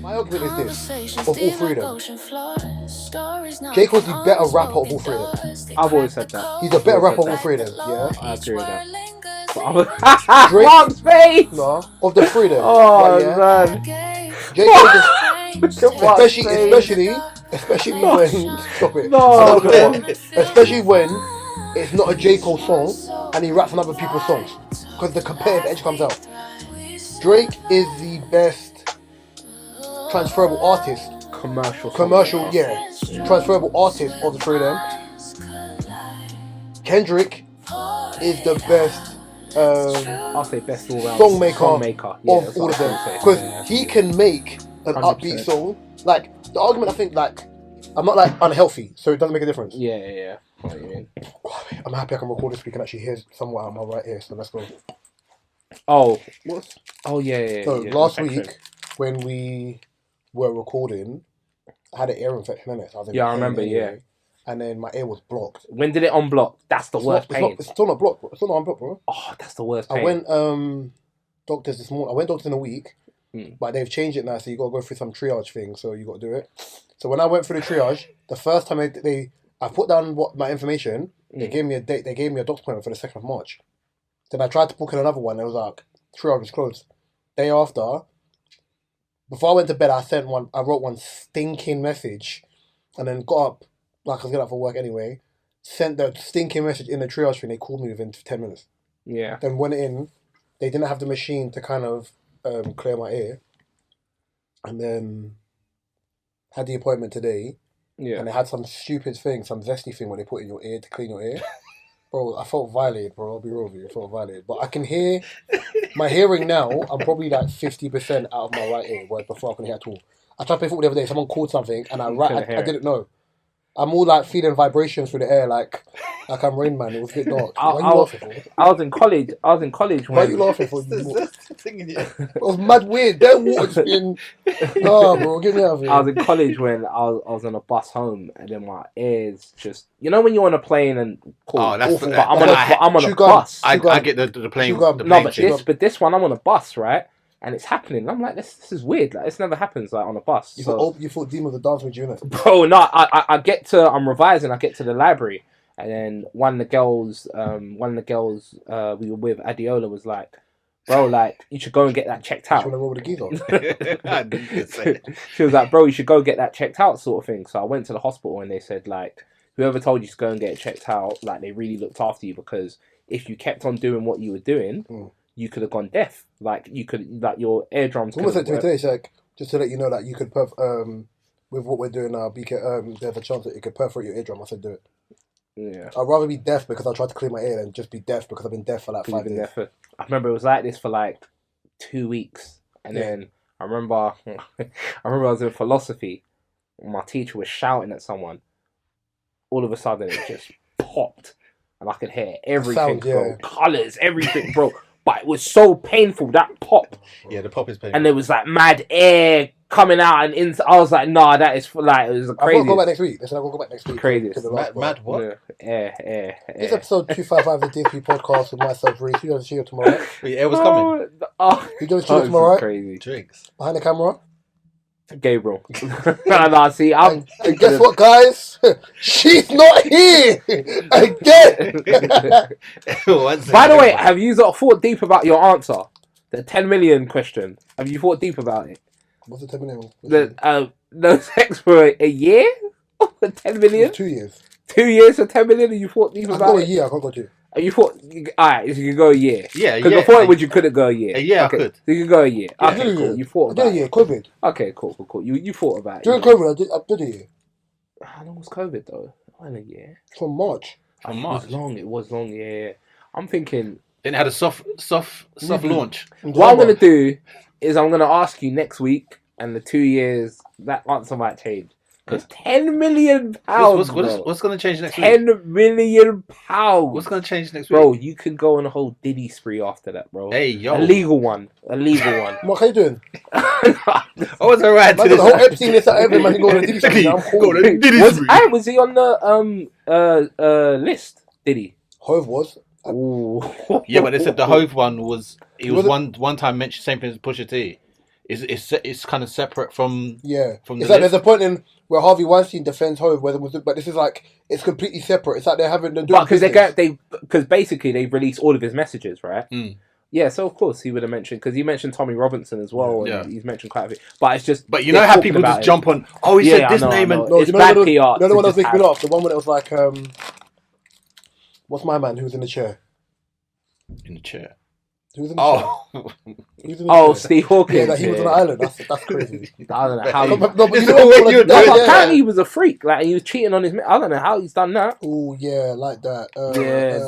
My argument is this, of all three of them. J. Cole's the better rapper of all three of them. I've always said that. He's a better rapper of all three of them, yeah? I agree with that. Drake, Mark's face! no, of the three of them. Oh, right, yeah? man. J. Cole just, especially when, stop it. No. Especially when it's not a J. Cole song and he raps on other people's songs. Because the competitive edge comes out. Drake is the best transferable artist. Commercial, yeah. Transferable artist of the three of them. Kendrick is the best I'll say best all-round songmaker yeah, of all of them. Because he can make an 100%. Upbeat song. Like, the argument I think, like, I'm not like unhealthy, so it doesn't make a difference. Yeah. What do you mean? I'm happy I can record this. We can actually hear somewhat out of my right ear, so let's go. Oh, what? Oh, yeah. So last week when we were recording, I had an ear infection in it. So I remember. Anyway, yeah. And then my ear was blocked. When did it unblock? That's the worst pain. It's still not blocked. It's still not unblocked, bro. Oh, that's the worst pain. I went doctors this morning. I went doctors in a week, but they've changed it now, so you got to go through some triage thing. So you got to do it. So when I went through the triage, the first time I put down my information. They gave me a date. They gave me a doctor's appointment for the 2nd of March. Then I tried to book in another one. It was like triage was closed. Day after, before I went to bed, I wrote one stinking message, and then got up. Like I was getting up for work anyway, sent the stinking message in the triage thing. They called me within 10 minutes. Yeah. Then went in. They didn't have the machine to kind of clear my ear. And then had the appointment today. Yeah. And they had some stupid thing, some zesty thing where they put in your ear to clean your ear. Bro, I felt violated, bro. I'll be real with you. I felt violated. But I can hear, my hearing now, I'm probably like 50% out of my right ear, whereas before I couldn't hear at all. I tried to play football the other day, someone called something, and I didn't know. I'm all like feeling vibrations through the air, like I'm Rain Man. It was a bit dark. Why are you laughing for? I was in college. Why are you laughing for? It was mad weird. Their water just being. Nah, bro, get me out of here. I was in college when I was on a bus home, and then my ears just. You know when you're on a plane and. Cool, oh, that's awful, but I'm on a bus. I get the plane. But this one I'm on a bus, right? And it's happening. I'm like, this is weird. Like, this never happens like on a bus. You thought Demon was dancing with you, innit? Bro, no, I'm revising. I get to the library, and then one of the girls we were with, Adiola, was like, bro, like you should go and get that checked out. She wanna roll with the geezer. She was like, bro, you should go get that checked out, sort of thing. So I went to the hospital, and they said like, whoever told you to go and get it checked out, like they really looked after you, because if you kept on doing what you were doing. You could have gone deaf. Like you could, like your eardrums. Someone said to me today, it's like just to let you know that you could with what we're doing now, there's a chance that it could perforate your eardrum. I said do it. Yeah. I'd rather be deaf because I tried to clear my ear than just be deaf because I've been deaf for like 5 days. I remember it was like this for like 2 weeks, and then I remember I was in philosophy. And my teacher was shouting at someone. All of a sudden, it just popped, and I could hear everything, bro. Colours, everything, bro. But it was so painful, that pop. Yeah, the pop is painful. And there was like mad air coming out and in. I was like, nah, that is for like, it was crazy. I'm going to go back next week. Listen, I'm going to go back next week. Crazy. Mad what? Air. This episode 255 of the DP podcast with myself, Reece. You don't see you tomorrow, right? The air was coming. You don't see you tomorrow, right? Crazy. Drinks. Behind the camera? Gabriel. Nah, see, and guess what, guys? She's not here again. By the way, have you thought deep about your answer? The 10 million question. Have you thought deep about it? What's the 10 million? No sex for a year? 10 million? 2 years. 2 years for 10 million, and you thought deep about it? I go a year, I can't go 2. You thought, alright, so you could go a year. Yeah, because before it you couldn't go a year. A year, okay. I could. So you could go a year. Yeah, okay, cool. You thought about it. I did a year, COVID. Okay, cool. You thought about it. During COVID, I did a year. How long was COVID though? Not a year. From March. It was long, yeah. I'm thinking... Then it had a soft launch. What I'm going to do is I'm going to ask you next week, and the 2 years, that answer might change. Because £10 million. What's going to change next week? £10 million. What's going to change next week? Bro, you can go on a whole Diddy spree after that, bro. Hey, yo. A legal one. What are you doing? I was alright to this. The whole Epstein list that every man go on a Diddy spree. Was he on the list? Diddy? Hove was. Ooh. Yeah, but they said the Hove one was... He was one time mentioned same thing as Pusha T. it's kind of separate from from the it's like list. there's a point in where Harvey Weinstein defends Hove, but this is like it's completely separate. It's like they're doing because business. because basically they release all of his messages, right? Mm. Yeah, so of course he would have mentioned, because he mentioned Tommy Robinson as well, Yeah. and he's mentioned quite a few. But it's just, But you know how people just jump on? Oh, he said this name, and No, it's bad PR. You know the one that was to making me laugh? The one when it was like, what's my man who was in the chair? in the chair. Who was in the chair? Who's in the Oh, chair? Steve Hawkins. Yeah, that he was on the island. That's crazy. I don't know how. But you This know is what what you're yeah, doing. yeah. Apparently he was a freak. Like, he was cheating on his. I don't know how he's done that. Oh yeah, like that.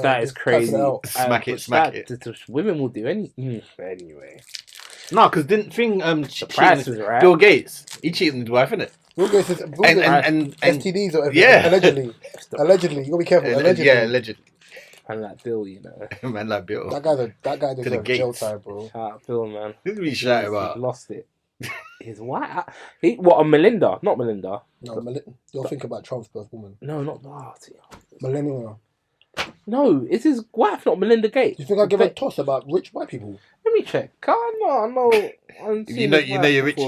That is just crazy. cussing out. Smack it. Women will do anything anyway. No, because didn't price is right. Bill Gates, he cheated on his wife, innit? Bill Gates is And STDs or everything. Yeah. Allegedly, you gotta be careful. Allegedly, Yeah, allegedly. And that Bill, you know. Man, like Bill. that guy deserves Gates. jail time, bro. Shout out Bill, man. This is what you shout about. He's lost it. His wife. What, a Melinda? Not Melinda. No, you're thinking about Trump's birth woman. No, not Melania. No, it's his wife, not Melinda Gates. You think I give a toss about rich white people? Let me check. I know. You know you're rich.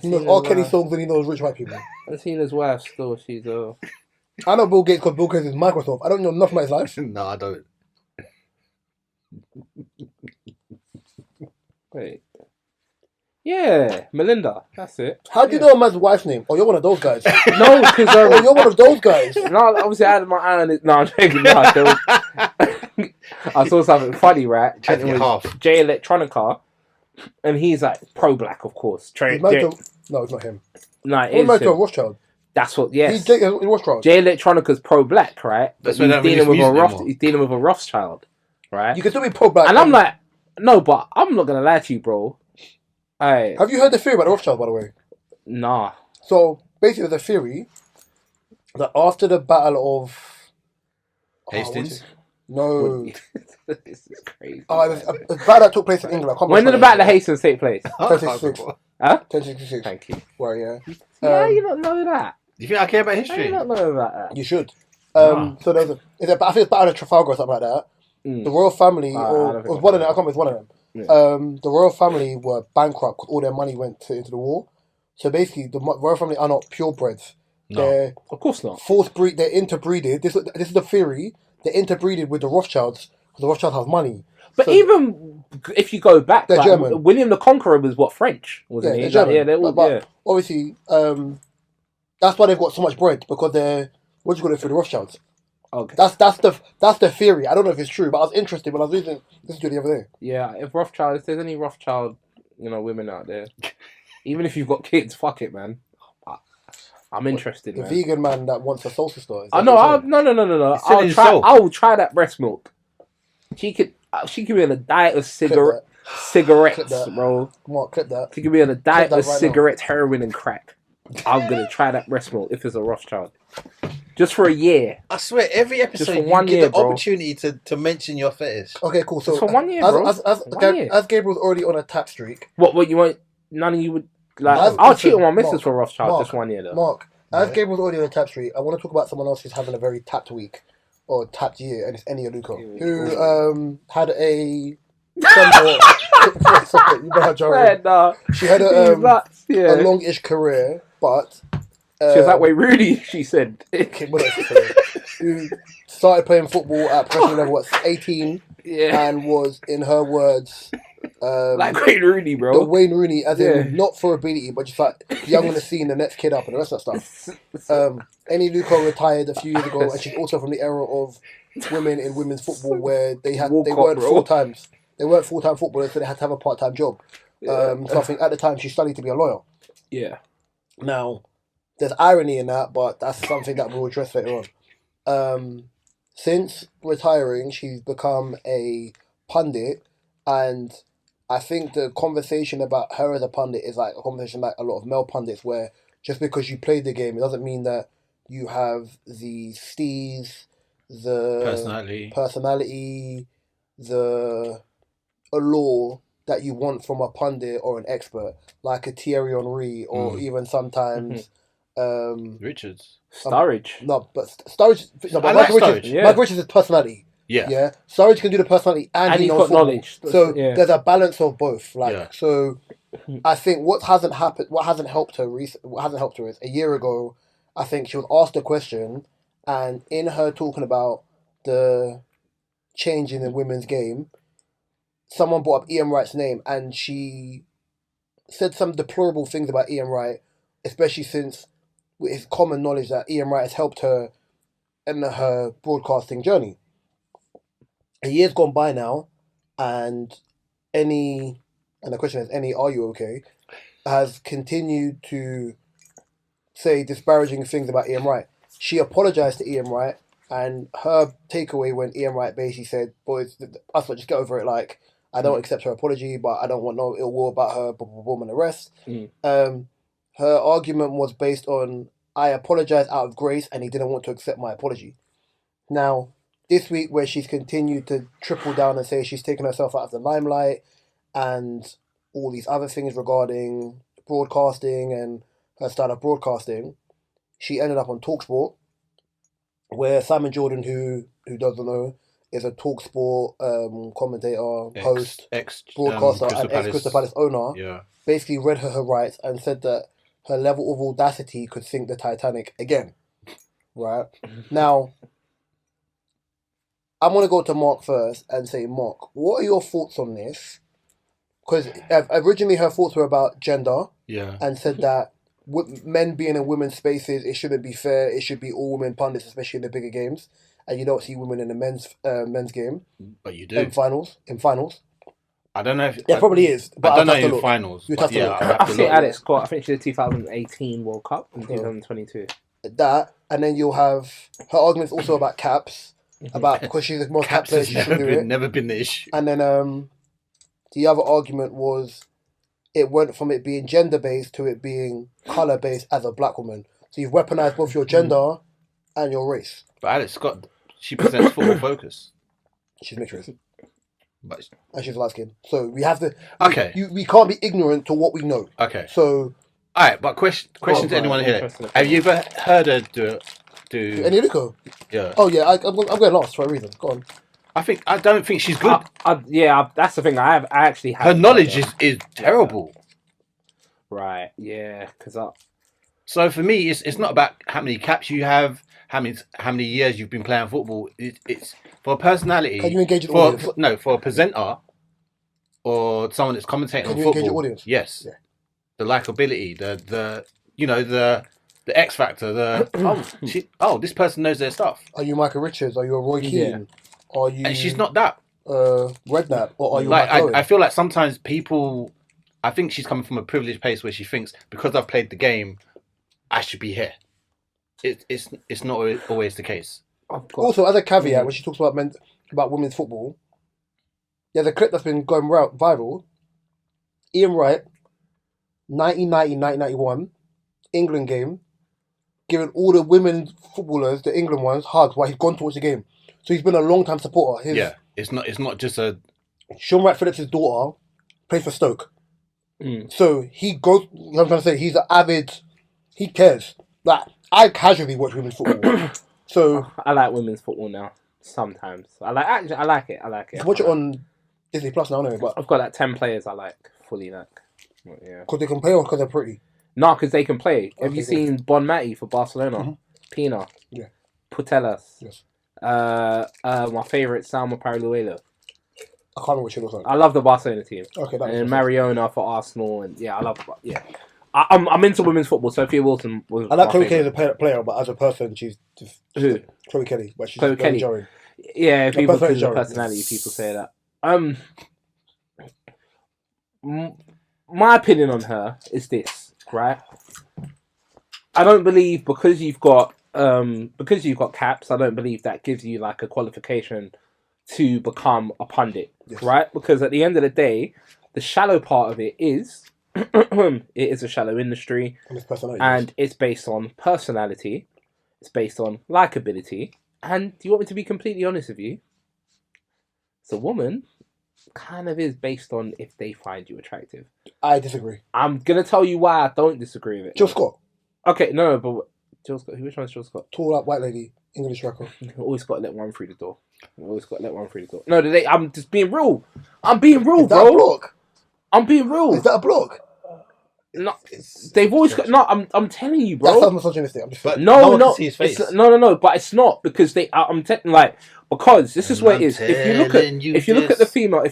He knows all Kenny songs and he knows rich white people. I've seen his wife still. She's I know Bill Gates because Bill Gates is Microsoft. I don't know enough about his life. No, I don't. Wait. Yeah, Melinda. That's it. How do you know a man's wife's name? Oh, you're one of those guys. No, because Oh, you're one of those guys. no, obviously I had my eye on it. No, I'm joking. No, there was- I saw something funny, right? And it was Jay Electronica, and he's like pro-black, of course. No, it's not him. No, it He's is married to a him. Rothschild. That's what. Yes, He's Rothschild. Jay Electronica's pro-black, right? That's But why he's they don't release music anymore. He's dealing with a Rothschild, right? You can still be pro-black. And I'm like, no, but I'm not gonna lie to you, bro. Have you heard the theory about the Rothschild, by the way? Nah. So basically, there's a theory that after the Battle of Hastings? No. This is crazy. It was a battle that took place in England. I can't When did the Battle of Hastings take place? 1066. Huh? 1066. Thank you. Right, yeah. Yeah, you don't know that. You think I care about How history? you don't know about that? You should. Nah. So there's I think it's Battle of Trafalgar or something like that. The royal family, or it was one of them. I can't remember. It's one of them. Yeah. The royal family were bankrupt because all their money went into the war. So basically, the royal family are not purebreds. No. They're Of course not. forced breed. They're interbreeded. This is the theory. They're interbreeded with the Rothschilds because the Rothschilds have money. But So- even if you go back, They're like, German. William the Conqueror was what, French, wasn't he? They're German. Yeah, they're all, but obviously, that's why they've got so much bread because they're what do you call it for the Rothschilds. Okay. That's the theory. I don't know if it's true, but I was interested when I was listening to the other day. Yeah, if there's any Rothschild, women out there, even if you've got kids, fuck it, man. I'm interested, The man. vegan man that wants a soul sister. No. selling soul. I'll try that breast milk. She could be on a diet of cigarettes, Clip that. bro. Mark, clip that. She could be on a diet that of right now. cigarettes, heroin, and crack. I'm gonna try that breast milk if it's a Rothschild, just for a year. I swear, every episode for you 1 get year, the bro. opportunity to mention your fetish. Okay, cool. So Just for 1 year, bro. 1 year. As Gabriel's already on a tap streak, What you want? None of you would like. Mark, I'll listen, cheat on my missus Mark, for Rothschild Mark, just 1 year though. Mark, as Gabriel's already on a tap streak, I want to talk about someone else who's having a very tapped week or tapped year, and it's Eni Are You Ok, who had a. Sorry, you better joke. Nah. She had He's nuts, a longish career, but she was that way Rudy. She said. who started playing football at professional level at 18 Yeah. and was, in her words, Like Wayne Rooney, the bro. Wayne Rooney, as in not for ability, but just like young on the scene, the next kid up, and the rest of that stuff. Eni Luco retired a few years ago, and she's also from the era of women in women's football where they weren't full-time. They weren't full-time footballers, so they had to have a part-time job. So I think at the time she studied to be a lawyer. Yeah. Now, there's irony in that, but that's something that we'll address later on. Since retiring, she's become a pundit, and I think the conversation about her as a pundit is like a conversation like a lot of male pundits, where just because you played the game, it doesn't mean that you have the steez, the personality, the allure that you want from a pundit or an expert, like a Thierry Henry, or even sometimes Richards. Sturridge. No, but Sturridge. No, but I Mike like Sturridge. Richards. Mike Richards is personality. Yeah. Surridge can do the personality and he he's knows got football. knowledge. So there's a balance of both. So I think what hasn't helped her is a year ago, I think she was asked a question, and in her talking about the change in the women's game, someone brought up Ian Wright's name, and she said some deplorable things about Ian Wright, especially since it's common knowledge that Ian Wright has helped her in her broadcasting journey. A year's gone by now, and the question is, Eni Are You Ok? Has continued to say disparaging things about Ian Wright. She apologised to Ian Wright, and her takeaway when Ian Wright basically said, "Boys, us just get over it. Like, I don't accept her apology, but I don't want no ill will about her, and the rest." Her argument was based on, I apologise out of grace, and he didn't want to accept my apology. Now, this week, where she's continued to triple down and say she's taken herself out of the limelight and all these other things regarding broadcasting and her style of broadcasting, she ended up on TalkSport, where Simon Jordan, who doesn't know, is a TalkSport commentator, host, broadcaster, and ex-Crystal Palace owner, basically read her rights and said that her level of audacity could sink the Titanic again. Right? Now, I'm going to go to Mark first and say, Mark, what are your thoughts on this? Because originally her thoughts were about gender, and said that men being in women's spaces, it shouldn't be fair. It should be all women pundits, especially in the bigger games, and you don't see women in the men's game. But you do in finals. I don't know if there probably is. But I don't know in finals. But I see Alex Scott. I think she did 2018 World Cup and 2022. That, and then you'll have her arguments also about caps, about because she's the most cap player, she should do it. Never been the issue. And then the other argument was it went from it being gender based to it being colour based as a black woman. So you've weaponized both your gender and your race. But Alex Scott, she presents Football Focus. She's mixed race. But and she's light skinned. So we have to. Okay. We can't be ignorant to what we know. Okay. So. Alright, but question to anyone here. Have you ever heard her do Eni Luco? Yeah. Oh yeah, I'm going last for a reason. Go on. I don't think she's good. That's the thing. I actually have. Her knowledge is terrible. Right. Yeah. So for me, it's not about how many caps you have, how many years you've been playing football. It's for a personality. Can you engage the audience? For a presenter or someone that's commentating on football. Can you engage your audience? Yes. Yeah. The likability, the X factor, this person knows their stuff. Are you Michael Richards? Are you a Roy Keane? Are you? And she's not that. Redknapp, or are you like? I feel like sometimes people. I think she's coming from a privileged place where she thinks because I've played the game, I should be here. It's not always the case. Also, as a caveat, when she talks about women's football, there's a clip that's been going viral. Ian Wright, 1990-1991, England game, giving all the women footballers, the England ones, hugs while he's gone to watch the game. So he's been a long time supporter. It's not just a. Sean Wright Phillips' daughter plays for Stoke, so he goes. You know what I'm trying to say, he's an avid. He cares. Like I casually watch women's football, so I like women's football now. Sometimes I like it. You watch it on Disney Plus now, anyway. But I've got like 10 players I fully like. Yeah. Because they can play or because they're pretty. No, because they can play. Have you seen Bon Mati for Barcelona? Mm-hmm. Pina. Yeah. Putellas. Yes. My favourite, Salma Paraluelo. I can't remember what she looks like. I love the Barcelona team. Okay, and Mariona for Arsenal, and I love. Yeah, I'm into women's football. Sophia Wilson was. I like Chloe Kelly as a player, but as a person, she's just who? Chloe Kelly, but she's Chloe Kelly. Jarring. Yeah, people say the personality. People say that. My opinion on her is this, right? I don't believe because you've got caps, I don't believe that gives you like a qualification to become a pundit, right? Because at the end of the day, the shallow part of it is it is a shallow industry, and it's based on personality, it's based on likability, and do you want me to be completely honest with you? It's a woman. Kind of is based on if they find you attractive. I disagree. I'm gonna tell you why I don't disagree with it. Jill Scott. Okay, no, but Jill Scott. Which one's Jill Scott? Tall, white lady. English record. Always got to let one through the door. No, I'm just being real. I'm being real, Is that bro. a block? I'm being real. Is that a block? No, they've always got. No, I'm telling you, bro. That sounds misogynistic. I'm just. But no, can see his face. No. But it's not because I'm telling because this is where it is. If you look at the female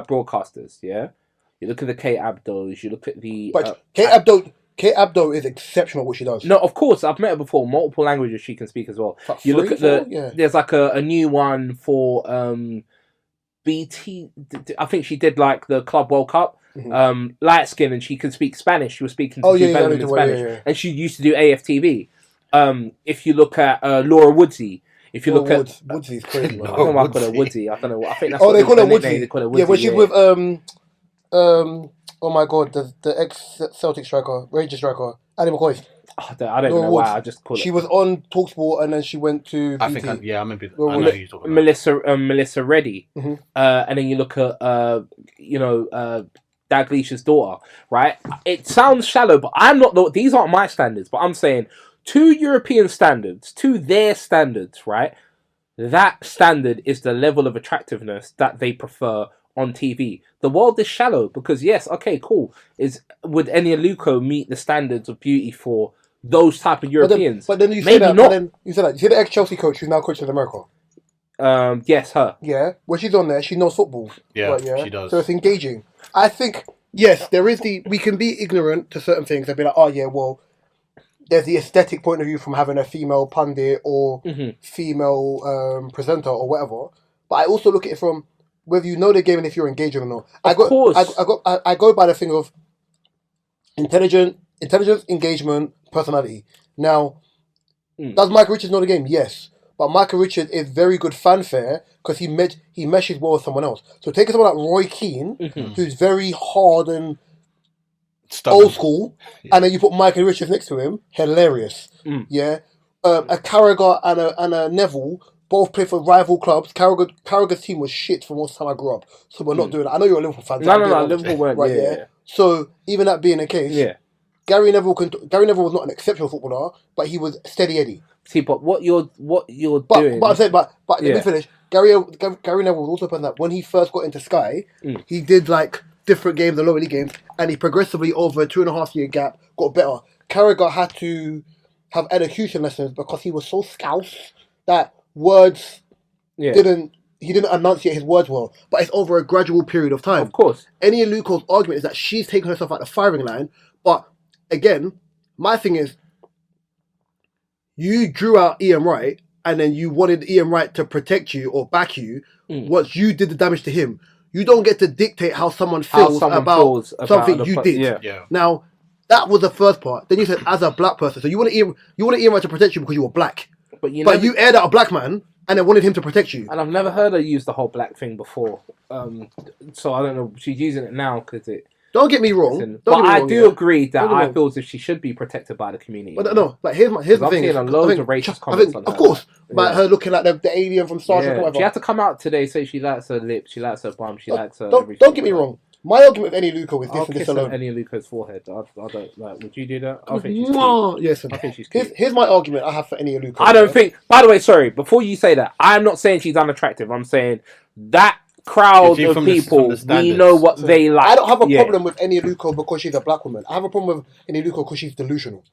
broadcasters, yeah, you look at the Kate Abdos, you look at the. But Kate Abdo is exceptional at what she does. No, of course, I've met her before. Multiple languages she can speak as well. Like you look at there's like a new one for BT. I think she did like the Club World Cup. Mm-hmm. Light skin, and she can speak Spanish. She was speaking to Bellingham in Spanish, and she used to do AFTV. If you look at Laura Woodsy, if you look at Woodsy's crazy. Man. I don't know why I call her Woodsy. I don't know. I think that's they call her Woodsy. They call her Woodsy. Yeah, when she's with oh my god, the ex Celtic striker, Rangers striker, Annie McCoy. I don't even know why. I just call it. She was on Talksport and then she went to. I think I know who you're talking about. Melissa Reddy, mm-hmm. And then you look at Dalglish's daughter, right? It sounds shallow, but I'm not. These aren't my standards, but I'm saying to European standards, to their standards, right? That standard is the level of attractiveness that they prefer on TV. The world is shallow because yes, okay, cool. Would Eni Are You Ok meet the standards of beauty for those type of Europeans? But then you say maybe that. Not. But then you say that. You see the ex-Chelsea coach who's now coaching America. Yes, her. Yeah, when she's on there, she knows football. Yeah, right, yeah? She does. So it's engaging. I think yes, there is we can be ignorant to certain things and be like, oh yeah, well, there's the aesthetic point of view from having a female pundit or female presenter or whatever. But I also look at it from whether you know the game and if you're engaging or not. I go by the thing of intelligence, engagement, personality. Now, does Michael Richards know the game? Yes. But Michael Richards is very good fanfare because he meshes well with someone else. So take someone like Roy Keane, who's very hard and stubborn. Old school, and then you put Michael Richards next to him, hilarious. Yeah. A Carragher and a Neville both play for rival clubs. Carragher's team was shit for most of the time I grew up. So we're not doing that. I know you're a Liverpool fan. No, Liverpool weren't. Right, yeah. So even that being the case, Gary Neville was not an exceptional footballer, but he was steady Eddie. See, but what you're doing. But I'm saying, but let me finish. Gary Neville was also a person that when he first got into Sky, he did like different games, the lower league games, and he progressively over a 2.5 year gap got better. Carragher had to have elocution lessons because he was so scouse that words he didn't enunciate his words well. But it's over a gradual period of time. Of course. Eni Are You Ok's argument is that she's taken herself out the firing line, but again, my thing is, you drew out Ian Wright, and then you wanted Ian Wright to protect you or back you. Once you did the damage to him, you don't get to dictate how someone feels about something you did. Yeah. Now, that was the first part. Then you said, as a black person, so you wanted Ian Wright to protect you because you were black, but you aired out a black man and then wanted him to protect you. And I've never heard her use the whole black thing before, so I don't know. She's using it now because it. Don't get me wrong. I do agree that I feel as if she should be protected by the community. But no, like here's the thing. I'm seeing loads of racist comments on her. Of course, about her looking like the alien from Star Trek or whatever. She had to come out today, say she likes her lips, she likes her bum, she likes her everything. Don't get me wrong. My argument with Eni Are You Ok is this and this alone. Eni Are You Ok's forehead. I don't like. Would you do that? I think she's cute. Yes, I think she's cute. Here's my argument I have for Eni Are You Ok. I don't think. By the way, sorry. Before you say that, I'm not saying she's unattractive. I'm saying that crowd of people, we know what they like. I don't have a problem with Eni Are You Ok because she's a black woman. I have a problem with Eni Are You Ok because she's delusional.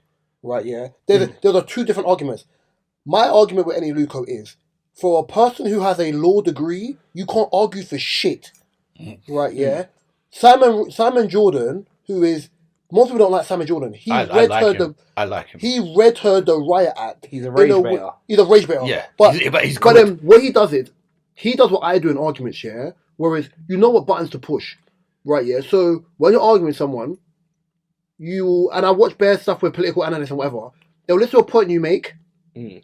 Right? Yeah. There are two different arguments. My argument with Eni Are You Ok is, for a person who has a law degree, you can't argue for shit. Right? Yeah. Simon Jordan, who is, most people don't like Simon Jordan. I like him. He read her the Riot Act. He's a rage baiter. He's a rage baiter. Yeah. But he's good. But then what he does is, he does what I do in arguments, yeah? Whereas you know what buttons to push. Right, yeah? So when you're arguing with someone, and I watch bare stuff with political analysts and whatever, they'll listen to a point you make, and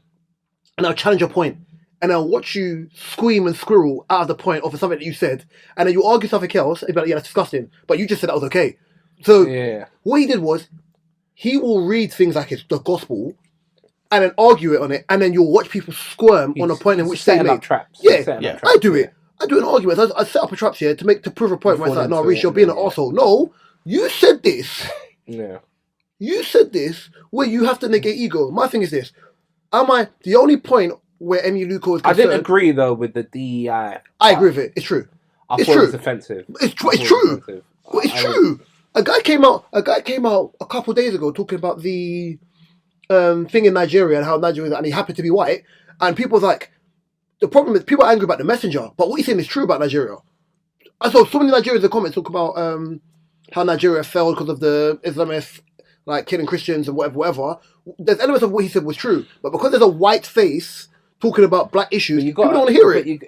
they'll challenge your point. And they'll watch you scream and squirrel out of the point of something that you said, and then you argue something else, and be like, yeah, that's disgusting, but you just said that was okay. So what he did was, he will read things like it's the gospel, and then argue it on it, and then you'll watch people squirm on a point in which they make traps. Yeah, I do it. I do an argument. I set up a traps here to prove a point where it's like, no, Reece, you're being an arsehole. No, you said this. Yeah. You said this where you have to negate ego. My thing is this. The only point where Eni Luko is concerned... I didn't agree, though, with the DEI. I agree with it. It's true. I thought it was offensive. It's true. It's true. A guy came out a couple of days ago talking about the thing in Nigeria and how Nigeria, and he happened to be white, and people was like, the problem is people are angry about the messenger, but what he's saying is true about Nigeria. I saw so many Nigerians in the comments talk about how Nigeria fell because of the Islamists like killing Christians and whatever. There's elements of what he said was true, but because there's a white face talking about black issues, people don't want to hear it.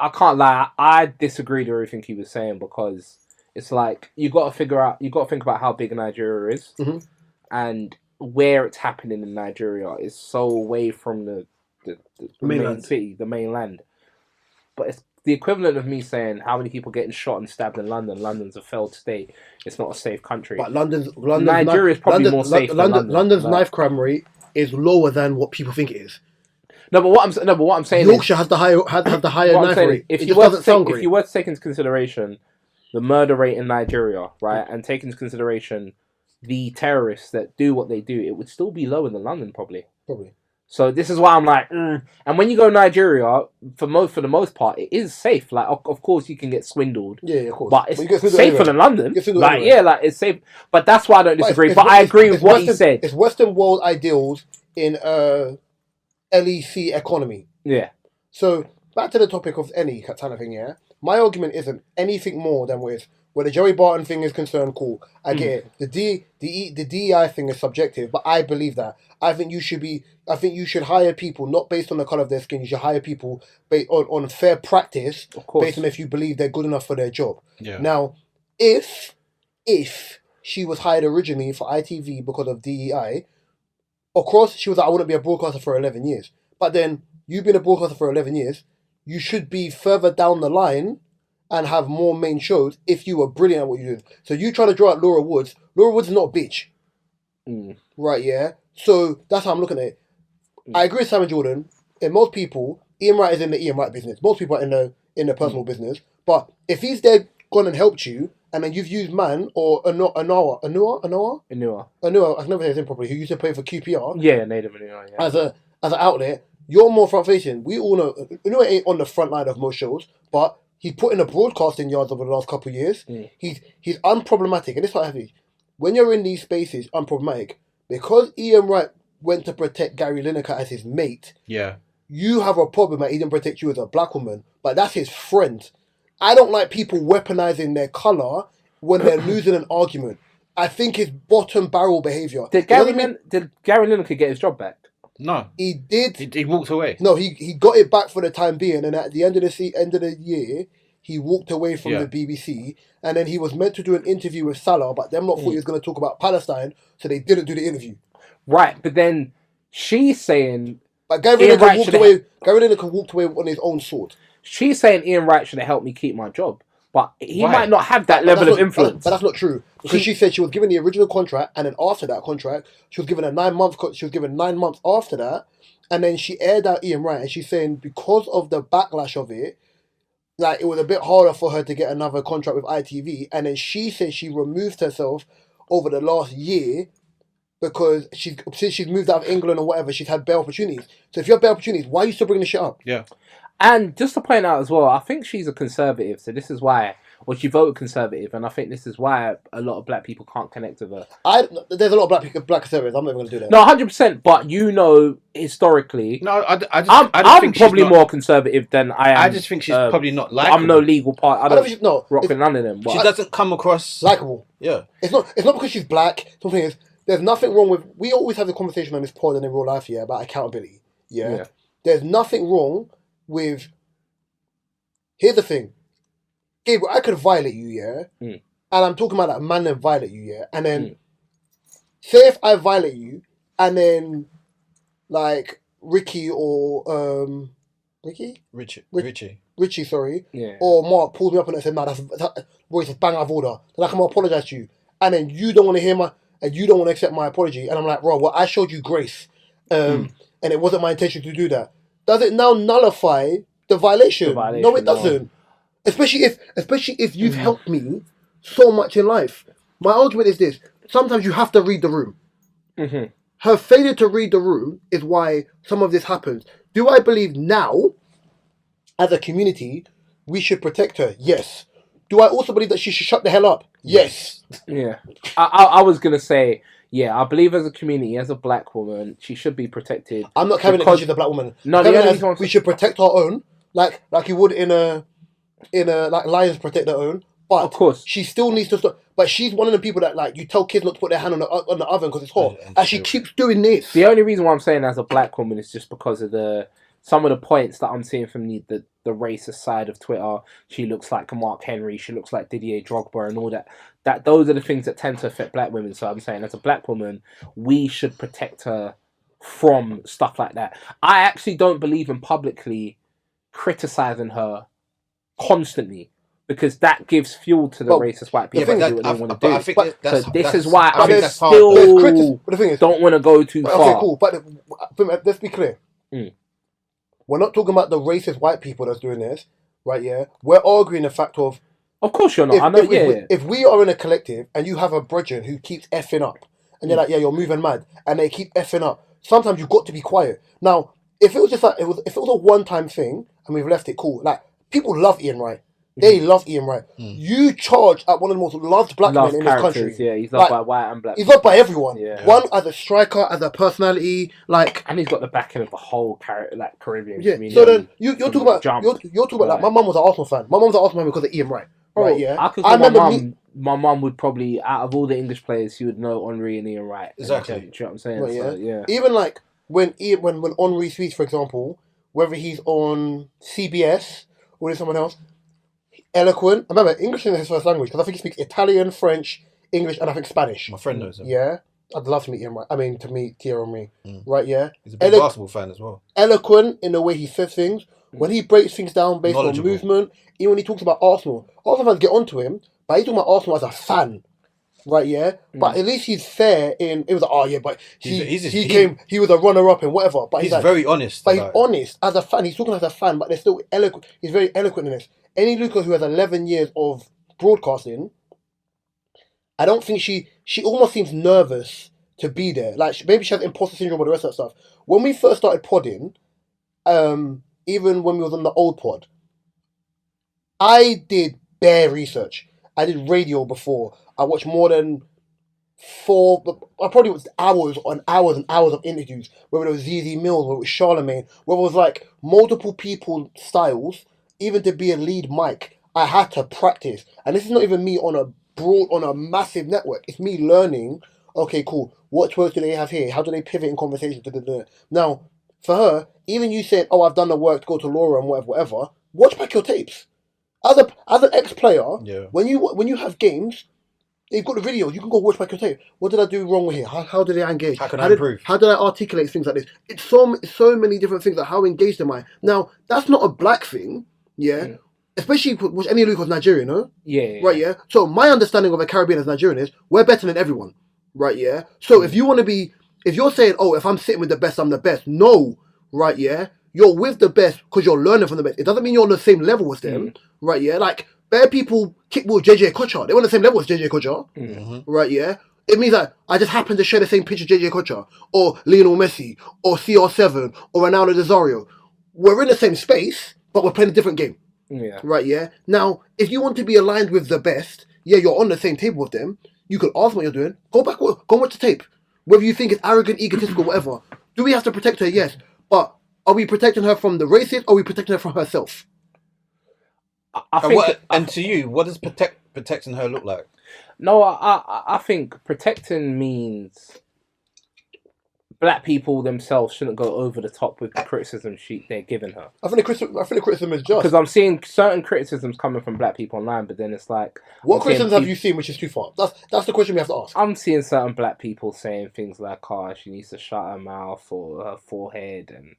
I can't lie. I disagreed with everything he was saying because it's like you got to think about how big Nigeria is, and where it's happening in Nigeria is so away from the main city, the mainland. But it's the equivalent of me saying how many people getting shot and stabbed in London. London's a failed state. It's not a safe country. But Nigeria is probably more safe than London. London's knife crime rate is lower than what people think it is. No, but what I'm saying Yorkshire has the higher knife rate. If you were to take into consideration the murder rate in Nigeria, right, and take into consideration the terrorists that do what they do, it would still be lower than London, probably. So this is why I'm like, And when you go Nigeria, for the most part, it is safe. Like, of course, you can get swindled. Yeah, of course. But it's safer than London. It's safe. But that's why I don't disagree. But I agree with what he said. It's Western world ideals in LEC economy. Yeah. So back to the topic of any kind of thing. Yeah. My argument isn't anything more than where the Joey Barton thing is concerned. Cool, I get it. The DEI thing is subjective, but I believe that. I think you should hire people not based on the color of their skin. You should hire people based on fair practice, based on if you believe they're good enough for their job. Yeah. Now, if she was hired originally for ITV because of DEI, of course she was like, I wouldn't be a broadcaster for 11 years. But then you've been a broadcaster for 11 years. You should be further down the line and have more main shows if you were brilliant at what you're doing. So you try to draw out Laura Woods. Laura Woods is not a bitch. Right, yeah? So that's how I'm looking at it. I agree with Simon Jordan. In most people, Ian Wright is in the Ian Wright business. Most people are in the personal business. But if he's there, gone and helped you, and then you've used Man or Anua, I can never say his name properly, who used to play for QPR. Yeah, Native Anua, yeah. As an outlet, you're more front facing. We all know Anua ain't on the front line of most shows, but he's put in the broadcasting yards over the last couple of years. He's unproblematic, and this is what I have. When you're in these spaces, unproblematic, because Ian Wright went to protect Gary Lineker as his mate. Yeah. You have a problem that he didn't protect you as a black woman, but that's his friend. I don't like people weaponizing their colour when they're losing an argument. I think it's bottom barrel behaviour. Did Gary Lineker get his job back? No. He did. He walked away. No, he got it back for the time being, and at the end of the year, he walked away from the BBC, and then he was meant to do an interview with Salah, but them not thought he was going to talk about Palestine, so they didn't do the interview. Right, but then she's saying... But Gary Lineker walked away on his own sword. She's saying Ian Wright should have helped me keep my job, but he might not have that level of influence. But that's not true, because she said she was given the original contract, and then after that contract, she was given a 9 month. She was given 9 months after that, and then she aired out Ian Wright, and she's saying because of the backlash of it, like it was a bit harder for her to get another contract with ITV, and then she said she removed herself over the last year because since she's moved out of England or whatever, she's had better opportunities. So if you have better opportunities, why are you still bringing the shit up? Yeah. And just to point out as well, I think she's a conservative, so this is why, she voted conservative, and I think this is why a lot of black people can't connect with her. There's a lot of black conservatives. I'm not even going to do that. No, 100%. But historically, no, I'm probably more conservative than I am. I just think she's probably not likable. I'm no legal part. I don't rock with none of them. She doesn't come across likable. Yeah, it's not because she's black. Something is. There's nothing wrong with... We always have the conversation on this pod and in real life, about accountability. Yeah? There's nothing wrong with... Here's the thing. Gabriel, I could violate you, and I'm talking about that man that violate you, and then... Say if I violate you, and then... Like, Ricky or... Richie, sorry. Yeah. Or Mark pulls me up and said, "No, that's Royce, bang out of order." Then I come and apologise to you. And then you don't want to hear and you don't want to accept my apology, and I'm like, bro, well, I showed you grace, and it wasn't my intention to do that. Does it now nullify the violation? No, it doesn't. No. Especially if you've helped me so much in life. My argument is this: sometimes you have to read the room. her failure to read the room is why some of this happens. Do I believe now, as a community, we should protect her? Yes. Do I also believe that she should shut the hell up? Yes. Yeah. I was going to say, yeah, I believe as a community, as a black woman, she should be protected. I'm not carrying it because she's a black woman. No, we should protect our own, like you would in a like lions protect their own. But of course, she still needs to stop. But she's one of the people that, like, you tell kids not to put their hand on the oven because it's hot, and she keeps doing this. The only reason why I'm saying as a black woman is just because of some of the points that I'm seeing from the racist side of Twitter. She looks like Mark Henry. She looks like Didier Drogba and all that. Those are the things that tend to affect black women. So I'm saying as a black woman, we should protect her from stuff like that. I actually don't believe in publicly criticizing her constantly, because that gives fuel to the racist white people to do what they want to do. So this is why I still don't want to go too far. Okay, cool. But let's be clear. We're not talking about the racist white people that's doing this, right? Yeah, we're arguing the fact of. Of course you're not. I know. If we are in a collective and you have a brethren who keeps effing up, and you're like, yeah, you're moving mad, and they keep effing up, sometimes you've got to be quiet. Now, if it was just like if it was a one-time thing and we've left it, cool. Like, people love Ian Wright. They love Ian Wright. You charge at one of the most loved black men in this country. Yeah, he's loved by white and black. He's loved by everyone. Yeah. One as a striker, as a personality, like, and he's got the backing of the whole Caribbean community. So then you're talking about like, my mum was an Arsenal fan. My mum's an Arsenal fan because of Ian Wright. Right? Yeah. I remember my mum would probably, out of all the English players, she would know Henry and Ian Wright. Exactly. Do you know what I'm saying? Right, so, yeah. Even like when Henry speaks, for example, whether he's on CBS or with someone else. Eloquent. I remember English is his first language because I think he speaks Italian, French, English, and I think Spanish. My friend knows him. Yeah, I'd love to meet him. I mean, to meet Thierry Henry. Right? Yeah, he's a big basketball fan as well. Eloquent in the way he says things. When he breaks things down based on movement, even when he talks about Arsenal fans get onto him, but he's talking about Arsenal as a fan. Right? Yeah, but at least he's fair in. It was like, oh yeah, but he was a runner-up and whatever. But he's like, very honest. But he's honest as a fan. He's talking as a fan, but they're still eloquent. He's very eloquent in this. Eni Luca, who has 11 years of broadcasting, I don't think she almost seems nervous to be there. Like, maybe she has imposter syndrome or the rest of that stuff. When we first started podding, even when we was on the old pod, I did bare research. I did radio before. I watched more than I probably was hours on hours and hours of interviews, whether it was ZZ Mills, whether it was Charlemagne, whether it was like multiple people styles. Even to be a lead mic, I had to practice. And this is not even me on a massive network. It's me learning, okay, cool, what words do they have here? How do they pivot in conversation? Now, for her, even you saying, oh, I've done the work to go to Laura and whatever, watch back your tapes. As an ex-player, when you have games, they've got the videos, you can go watch back your tape. What did I do wrong here? How did I engage? How can I improve? How did I articulate things like this? It's so many different things. Like, how engaged am I? Now, that's not a black thing. Yeah, especially which Eni Luke was Nigerian, huh? Yeah. Right, yeah. So my understanding of a Caribbean as Nigerian is we're better than everyone, right? Yeah. So if you're saying, oh, if I'm sitting with the best, I'm the best. No, right? Yeah. You're with the best because you're learning from the best. It doesn't mean you're on the same level as them, right? Yeah. Like, bare people kick with JJ Kocha. They were on the same level as JJ Kocha, right? Yeah. It means that I just happen to share the same picture as JJ Kocha or Lionel Messi or CR7 or Ronaldo Nazario. We're in the same space, but we're playing a different game. Yeah. Right, yeah? Now, if you want to be aligned with the best, yeah, you're on the same table with them, you could ask what you're doing, go watch the tape. Whether you think it's arrogant, egotistical, whatever. Do we have to protect her? Yes. But are we protecting her from the racist or are we protecting her from herself? And to you, what does protecting her look like? No, I think protecting means black people themselves shouldn't go over the top with the criticism they're giving her. I think the criticism is just because I'm seeing certain criticisms coming from black people online, but then it's like, what criticisms have you seen which is too far? That's the question we have to ask. I'm seeing certain black people saying things like, "Oh, she needs to shut her mouth or her forehead," and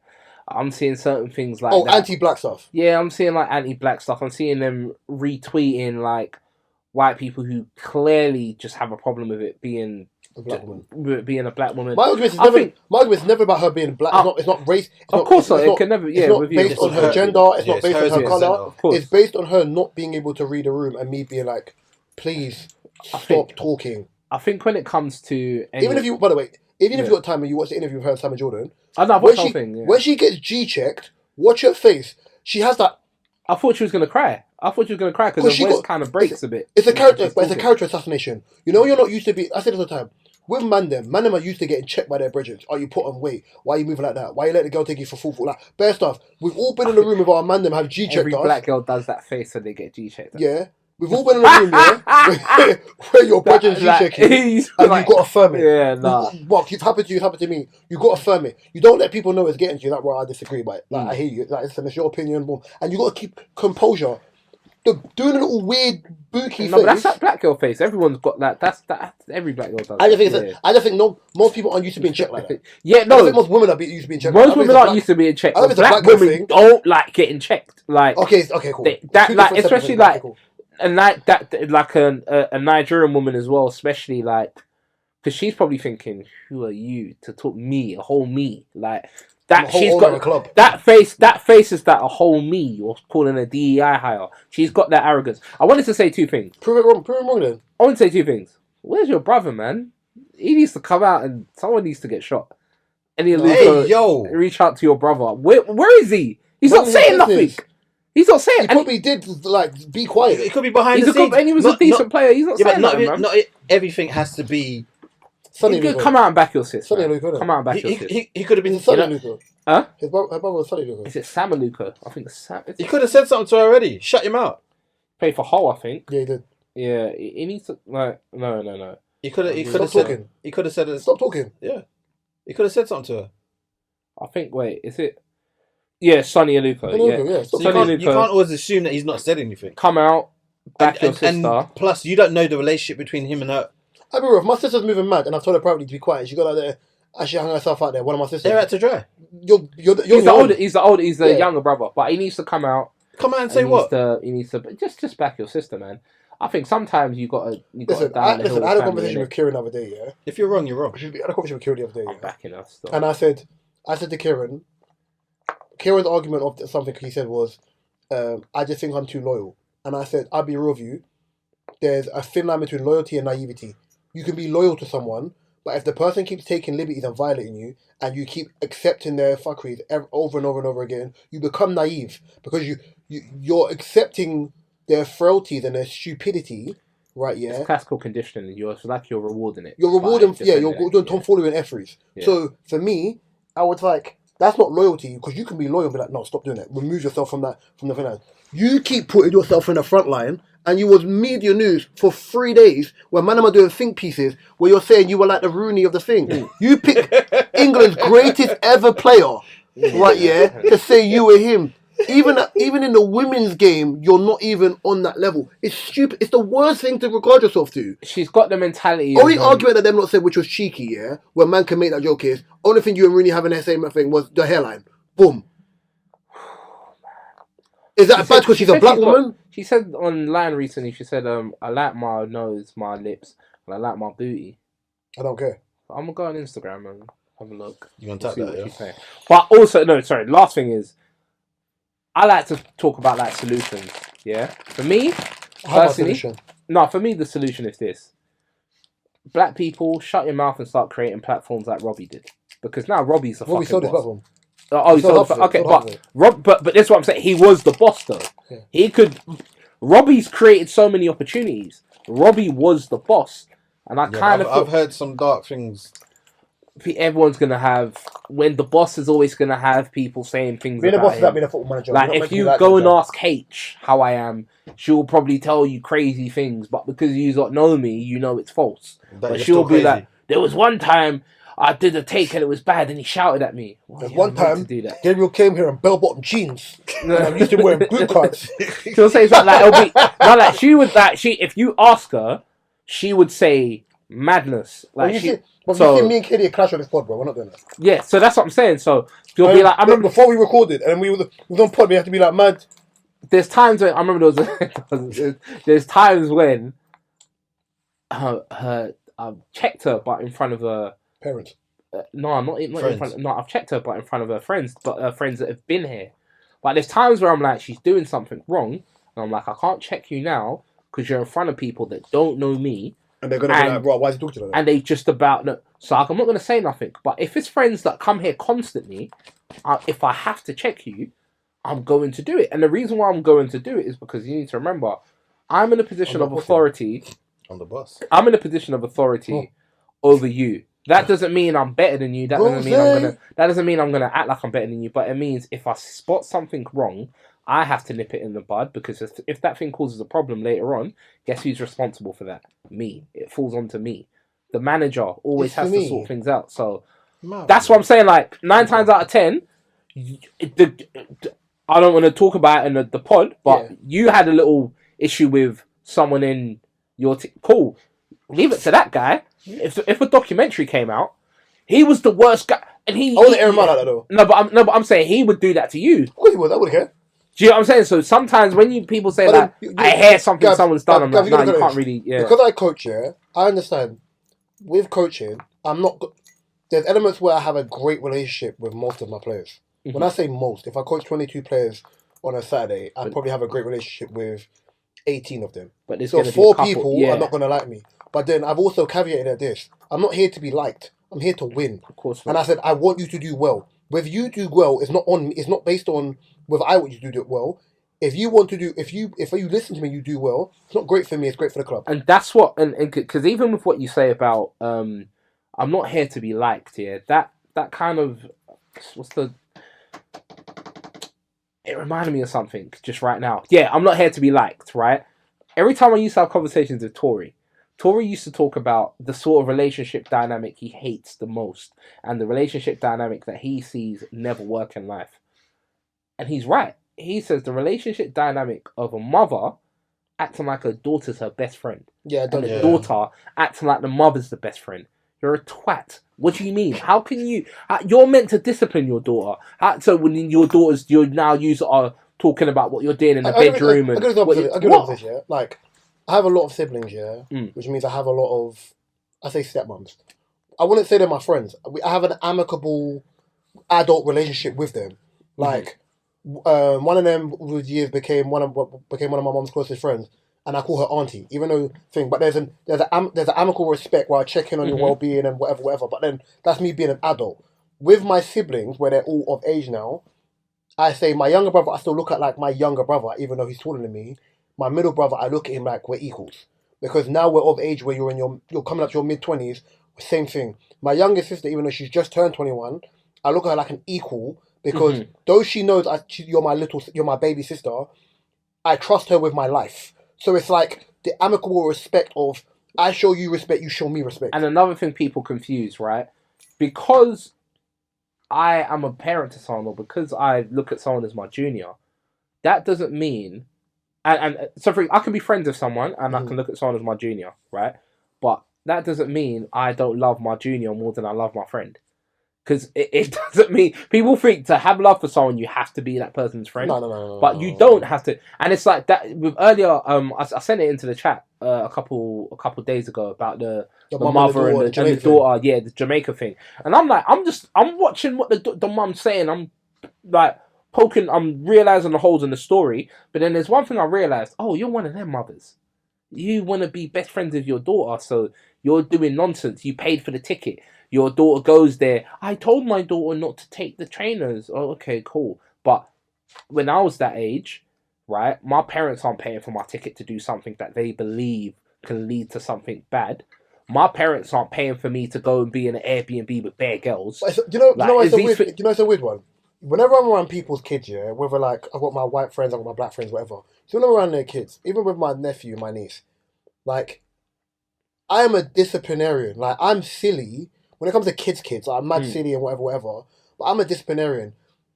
I'm seeing certain things like that. Anti-black stuff. Yeah, I'm seeing like anti-black stuff. I'm seeing them retweeting like white people who clearly just have a problem with it being a black woman. My argument is never about her being black. It's not race. Of course not. It can never. Yeah, it's not based on her gender. It's not based on her color. It's based on her not being able to read a room and me being like, please stop talking. I think when it comes to even if you, by the way, Even if you got time and you watch the interview with her and Simon Jordan, I know, I've watched the whole thing. Yeah. When she gets G-checked, watch her face. She has that. I thought she was gonna cry. Because her voice kind of breaks a bit. It's a character, but it's a character assassination. You know, you're not used to be. I said it all the time. With man them are used to getting checked by their brethren. Are you put on weight? Why are you moving like that? Why you let the girl take you for full? Like, bare stuff. We've all been in the room with our man them have G-checked us. Every black girl does that face when they get G-checked. Yeah. We've all been in the room, yeah, where your brethren's G-checking and you've got to affirm it. Yeah, nah. What, it's happened to you, it's happened to me. You've got to affirm it. You don't let people know it's getting to you. That's why I disagree, but I hear you. Like, it's your opinion. Boom. And you got to keep composure. Doing a little weird booky face. But that's that black girl face. Everyone's got that. That's every black girl does. I just think most people aren't used to being checked like that. Yeah, no. I think most women are used to being checked. Most women aren't used to being checked. Black women don't like getting checked. Like okay, cool. Especially like a Nigerian woman as well. Especially like because she's probably thinking, "Who are you to talk me, a whole me?" Like. That she's got that face. That face is that a whole me. You're calling a DEI hire. She's got that arrogance. I wanted to say two things. Prove it wrong then. I want to say two things. Where's your brother, man? He needs to come out and someone needs to get shot. Reach out to your brother. Where is he? He's not saying nothing. He's not saying. He probably did like be quiet. It could be behind the scenes. And he was a decent player. He's not saying nothing, man. Not everything has to be. Come out and back your sister. Come out and back your sister. He could have been Sonny Luca. Huh? Her brother was Sonny Luca. Is it Sam Luca? I think it's Sam. He could have said something to her already. Shut him out. Paid for Hull, I think. Yeah, he did. Yeah, he needs to. No. He could have said. He could have said it. Stop talking. Yeah. He could have said something to her. I think. Wait, is it? Yeah, Sonny Luca. Yeah. So you can't always assume that he's not said anything. Come out, back your sister. And plus, you don't know the relationship between him and her. I mean, if my sister's moving mad, and I've told her privately to be quiet, she got out there, and she hung herself out there. One of my sisters. They're out to dry. He's the younger brother, but he needs to come out. Come out and say what? He needs to just back your sister, man. I think sometimes you got to. Listen, I had a conversation with Kieran the other day. Yeah. If you're wrong, you're wrong. I had a conversation with Kieran the other day. I'm backing us. And I said to Kieran's argument of something he said was, I just think I'm too loyal. And I said, I'll be real with you. There's a thin line between loyalty and naivety. You can be loyal to someone, but if the person keeps taking liberties and violating you, and you keep accepting their fuckeries over and over and over again, you become naive because you're accepting their frailties and their stupidity, right? Yeah, it's classical conditioning. It's like you're rewarding it. You're rewarding, you're doing tomfoolery and efferys. Yeah. So for me, I was like, that's not loyalty because you can be loyal and be like, no, stop doing it. Remove yourself from the front line. You keep putting yourself in the front line. And you was media news for 3 days where man are doing think pieces where you're saying you were like the Rooney of the thing. You picked England's greatest ever player, right? Yeah, to say you were him. Even in the women's game, you're not even on that level. It's stupid. It's the worst thing to regard yourself to. She's got the mentality. Only argument that them not said, which was cheeky, yeah, where man can make that joke is only thing you and Rooney having the same thing was the hairline. Boom. Is that bad because she's a black woman? She said online recently, she said, I like my nose, my lips, and I like my booty. I don't care. I'm going to go on Instagram and have a look. You want to tap that, yeah? But also, last thing is, I like to talk about like solutions, yeah? For me, personally, for me the solution is this. Black people, shut your mouth and start creating platforms like Robbie did. Because now Robbie's a fucking boss. Platform. But that's what I'm saying. He was the boss, though. Yeah. Robbie's created so many opportunities. Robbie was the boss, and I've heard some dark things. Everyone's gonna have when the boss is always gonna have people saying things. Being about a boss is him. like being a football manager. Like if you go and ask H how I am, she'll probably tell you crazy things, but because you don't know me, you know it's false. But she'll be like, there was one time I did a take and it was bad, and he shouted at me. There's one time Gabriel came here in bell-bottom jeans, and I'm used to wearing boot cuts. She'll say something like, "It'll be not like she would like she." If you ask her, she would say madness. Like you see me and Katie clash on this pod, bro. We're not doing that. Yeah, so that's what I'm saying. So you'll be like, I remember before we recorded, and we on pod, we have to be like mad. There's times when I remember there's times when I've checked her, but in front of her parents. No, not in front. No, I've checked her, but in front of her friends, but friends that have been here. But there's times where I'm like, she's doing something wrong, and I'm like, I can't check you now because you're in front of people that don't know me, And they're going to be like, bro, why is he talking to them? And they just about... No, so I'm not going to say nothing. But if it's friends that come here constantly, if I have to check you, I'm going to do it. And the reason why I'm going to do it is because you need to remember, I'm in a position of authority. On the bus. I'm in a position of authority over you. That doesn't mean I'm better than you. That doesn't mean I'm gonna act like I'm better than you. But it means if I spot something wrong, I have to nip it in the bud, because if that thing causes a problem later on, guess who's responsible for that? Me. It falls onto me. The manager always has to sort things out. So that's what I'm saying. Like 9 times out of 10, I don't want to talk about it in the pod, but you had a little issue with someone in your team. Cool. Leave it to that guy. If a documentary came out, he was the worst guy, and I wouldn't air him out like that though. No, but I'm saying he would do that to you. Of course he would. I wouldn't care. Do you know what I'm saying? So sometimes when people say that, I hear something someone's done, I'm like, no, you can't really. Yeah. Because I coach, I understand. With coaching, I'm not. There's elements where I have a great relationship with most of my players. Mm-hmm. When I say most, if I coach 22 players on a Saturday, I probably have a great relationship with 18 of them. But so 4 people are not going to like me. But then I've also caveated at this. I'm not here to be liked. I'm here to win. Of course. And I said, I want you to do well. Whether you do well is it's not based on whether I want you to do it well. If you listen to me, you do well. It's not great for me. It's great for the club. And that's what, and because even with what you say about, I'm not here to be liked. Yeah, that kind of it reminded me of something just right now. Yeah, I'm not here to be liked. Right. Every time I used to have conversations with Tori used to talk about the sort of relationship dynamic he hates the most, and the relationship dynamic that he sees never work in life. And he's right. He says the relationship dynamic of a mother acting like her daughter's her best friend. Yeah, and the daughter acting like the mother's the best friend. You're a twat. What do you mean? How can you... You're meant to discipline your daughter. So when your daughters, you now are talking about what you're doing in the bedroom. I get opposite. Like, I have a lot of siblings, which means I have a lot of, I say stepmoms. I wouldn't say they're my friends. I have an amicable adult relationship with them. Like, one of them with years became one of my mom's closest friends, and I call her auntie, even though but there's an amicable respect where I check in on your well-being and whatever. But then that's me being an adult. With my siblings, where they're all of age now, I say my younger brother, I still look at like my younger brother, even though he's taller than me. My middle brother, I look at him like we're equals. Because now we're of age where you're coming up to your mid-20s, same thing. My youngest sister, even though she's just turned 21, I look at her like an equal, because though she knows you're my baby sister, I trust her with my life. So it's like the amicable respect of, I show you respect, you show me respect. And another thing people confuse, right? Because I am a parent to someone, or because I look at someone as my junior, that doesn't mean... And so I can be friends with someone and I can look at someone as my junior, right? But that doesn't mean I don't love my junior more than I love my friend. Because it doesn't mean... People think to have love for someone, you have to be that person's friend. No. But you don't have to. And it's like that with earlier... I sent it into the chat a couple days ago about the mother and the daughter. Yeah, the Jamaica thing. And I'm like, I'm watching what the mum's saying. I'm like... I'm realising the holes in the story, but then there's one thing I realised. Oh, you're one of them mothers. You want to be best friends with your daughter, so you're doing nonsense. You paid for the ticket. Your daughter goes there. I told my daughter not to take the trainers. Oh, okay, cool. But when I was that age, right, my parents aren't paying for my ticket to do something that they believe can lead to something bad. My parents aren't paying for me to go and be in an Airbnb with bare girls. Do you know it's a weird one? Whenever I'm around people's kids, whether like I've got my white friends, I've got my black friends, whatever. So when I'm around their kids, even with my nephew, my niece, like, I am a disciplinarian. Like, I'm silly when it comes to kids. Like, I'm mad silly and whatever. But I'm a disciplinarian.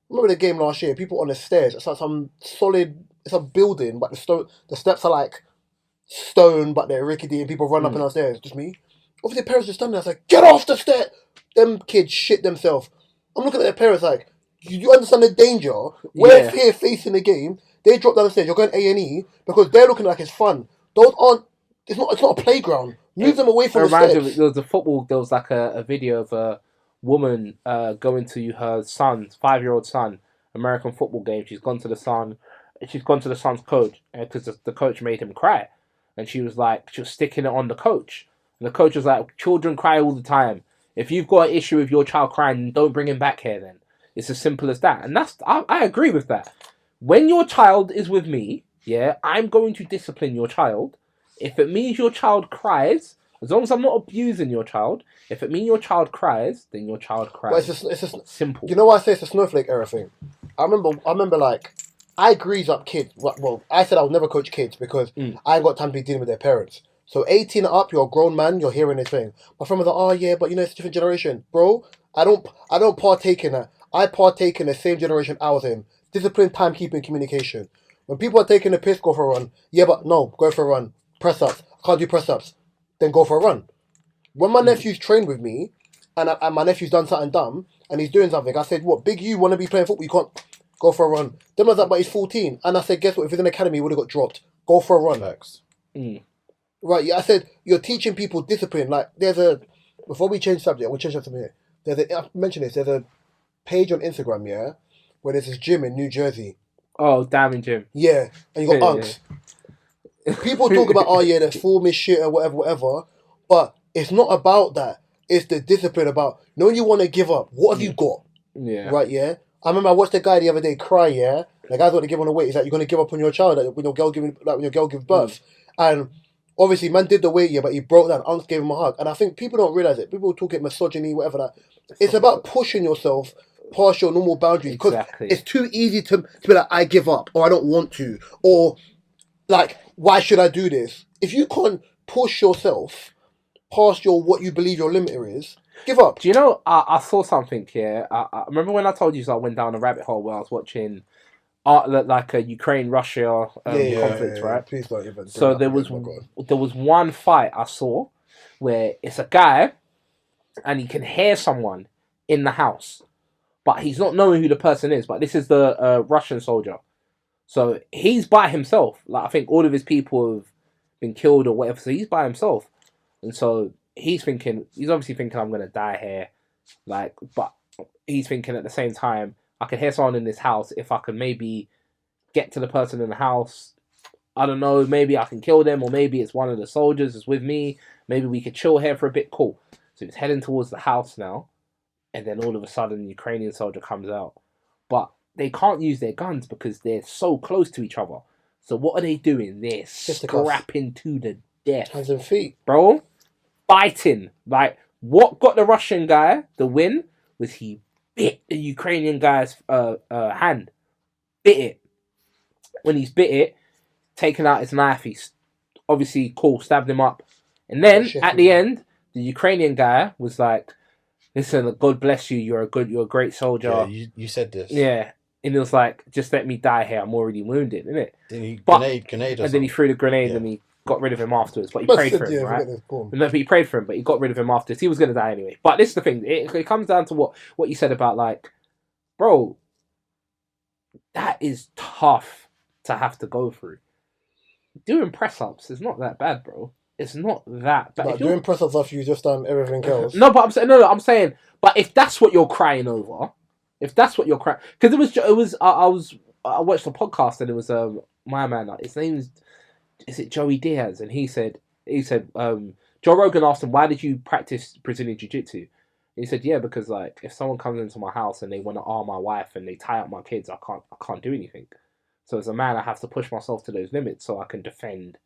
Remember the game last year? People on the stairs. It's like it's a building, but the steps are like stone, but they're rickety, and people run up and down stairs. Just me. Obviously, the parents are standing there. It's like, get off the stair. Them kids shit themselves. I'm looking at their parents like, you understand the danger? We're here facing the game. They drop down the stairs. You're going A&E because they're looking like it's fun. Those aren't. It's not a playground. Move them away from the stairs. There was a football. There was like a video of a woman going to her son's 5-year-old son American football game. She's gone to the son's coach because the coach made him cry, and she was sticking it on the coach. And the coach was like, children cry all the time. If you've got an issue with your child crying, don't bring him back here then. It's as simple as that. And I agree with that. When your child is with me, yeah, I'm going to discipline your child. If it means your child cries, as long as I'm not abusing your child, if it means your child cries, then your child cries. But it's just simple. You know why I say it's a snowflake era thing? I remember like, I grease up kids. Well, I said I would never coach kids because I ain't got time to be dealing with their parents. So 18 and up, you're a grown man, you're hearing this thing. My friend was like, oh yeah, but it's a different generation. Bro, I don't partake in that. I partake in the same generation I was in. Discipline, timekeeping, communication. When people are taking the piss, go for a run. Yeah, but no, go for a run. Press ups. I can't do press ups. Then go for a run. When my nephew's trained with me, and my nephew's done something dumb, and he's doing something, I said, what, big you want to be playing football? You can't go for a run. Then I was like, but he's 14. And I said, guess what? If he's in the academy, he would have got dropped. Go for a run. Right, yeah, I said, you're teaching people discipline. Like, before we change subject, we'll change something here. I mentioned this, there's a page on Instagram, yeah, where there's this gym in New Jersey. Oh, Diamond Gym. Yeah, and you got unks. Yeah. People talk about, oh yeah, the form is shit or whatever, but it's not about that. It's the discipline about, when you want to give up, what have you got? Yeah. Right, yeah? I remember I watched a guy the other day cry, yeah? The guy's got to give on the weight. He's like, you're going to give up on your child when your girl gives birth. And obviously, man did the weight, yeah, but he broke down. Unks gave him a hug. And I think people don't realise it. People talk it misogyny, whatever that. It's about pushing yourself past your normal boundaries. Because it's too easy to be like, I give up, or I don't want to, or like, why should I do this? If you can't push yourself past what you believe your limit is, give up. Do you know, I saw something here. I remember when I told you I went down a rabbit hole where I was watching like a Ukraine-Russia conflict, right? Please don't even. So there was one fight I saw where it's a guy and he can hear someone in the house, but he's not knowing who the person is. But this is the Russian soldier. So he's by himself. Like, I think all of his people have been killed or whatever. So he's by himself. And so he's obviously thinking, I'm going to die here. Like, but he's thinking at the same time, I can hear someone in this house. If I can maybe get to the person in the house, I don't know, maybe I can kill them, or maybe it's one of the soldiers that's with me. Maybe we could chill here for a bit. Cool. So he's heading towards the house now. And then all of a sudden, the Ukrainian soldier comes out. But they can't use their guns because they're so close to each other. So what are they doing? They're scrapping to the death. Hands and feet. Bro, fighting. Like, what got the Russian guy the win was he bit the Ukrainian guy's hand. Bit it. When he's bit it, taking out his knife, he's obviously stabbed him up. And then, at the end, the Ukrainian guy was like, listen, God bless you, you're a great soldier. Yeah, you said this. Yeah. And it was like, just let me die here, I'm already wounded, isn't it? Then he grenade and then he threw the grenade and he got rid of him afterwards. But he prayed for him, right? No, but he prayed for him, but he got rid of him afterwards. He was going to die anyway. But this is the thing. It comes down to what you said about, like, bro, that is tough to have to go through. Doing press-ups is not that bad, bro. It's not that bad. Like, doing press-ups after you just done everything else. No, but I'm saying, but if that's what you're crying over, because I watched a podcast and it was my man, his name is it Joey Diaz, and he said Joe Rogan asked him, why did you practice Brazilian Jiu-Jitsu? He said, yeah, because like if someone comes into my house and they want to arm my wife and they tie up my kids, I can't do anything. So as a man, I have to push myself to those limits so I can defend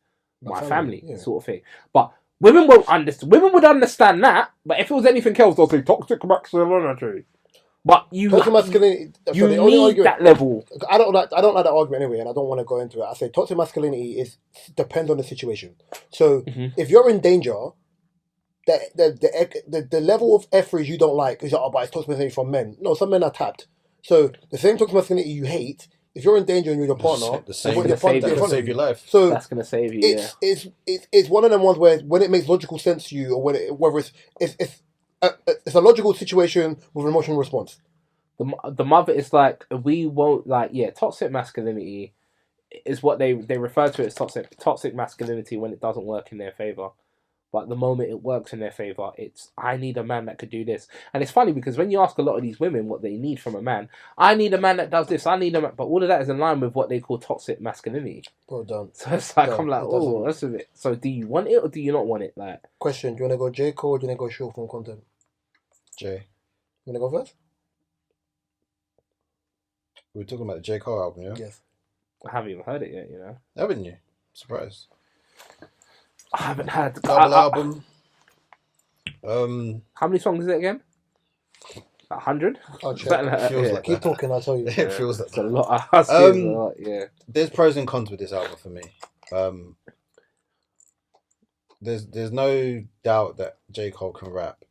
my family, sort of thing. But women would understand that. But if it was anything else, they'll say toxic masculinity. But toxic masculinity, you need that level. I don't like that argument anyway, and I don't want to go into it. I say toxic masculinity depends on the situation. So if you're in danger, the level of effort you don't like is but it's toxic masculinity from men. No, some men are tapped. So the same toxic masculinity you hate, if you're in danger and you're your partner, the same that's going to save your life. So that's going to save you. It's one of them ones where when it makes logical sense to you, or whether it's a logical situation with an emotional response. The mother is like, we won't toxic masculinity is what they refer to it as toxic masculinity when it doesn't work in their favor. But the moment it works in their favour, it's, I need a man that could do this. And it's funny because when you ask a lot of these women what they need from a man, I need a man that does this, I need a man, but all of that is in line with what they call toxic masculinity. Bro, don't. So it's like, No, I'm like, oh, that's a bit. So do you want it or do you not want it? Like, question, do you want to go J. Cole or do you want to go short form content? J. You want to go first? We were talking about the J. Cole album, yeah? Yes. I haven't even heard it yet, you know? Haven't you? Surprised. I haven't had... Double album. How many songs is it again? 100? I'll check. Feels like Keep talking, I'll tell you. It feels like it's a lot. It's a lot, yeah. There's pros and cons with this album for me. There's no doubt that J. Cole can rap.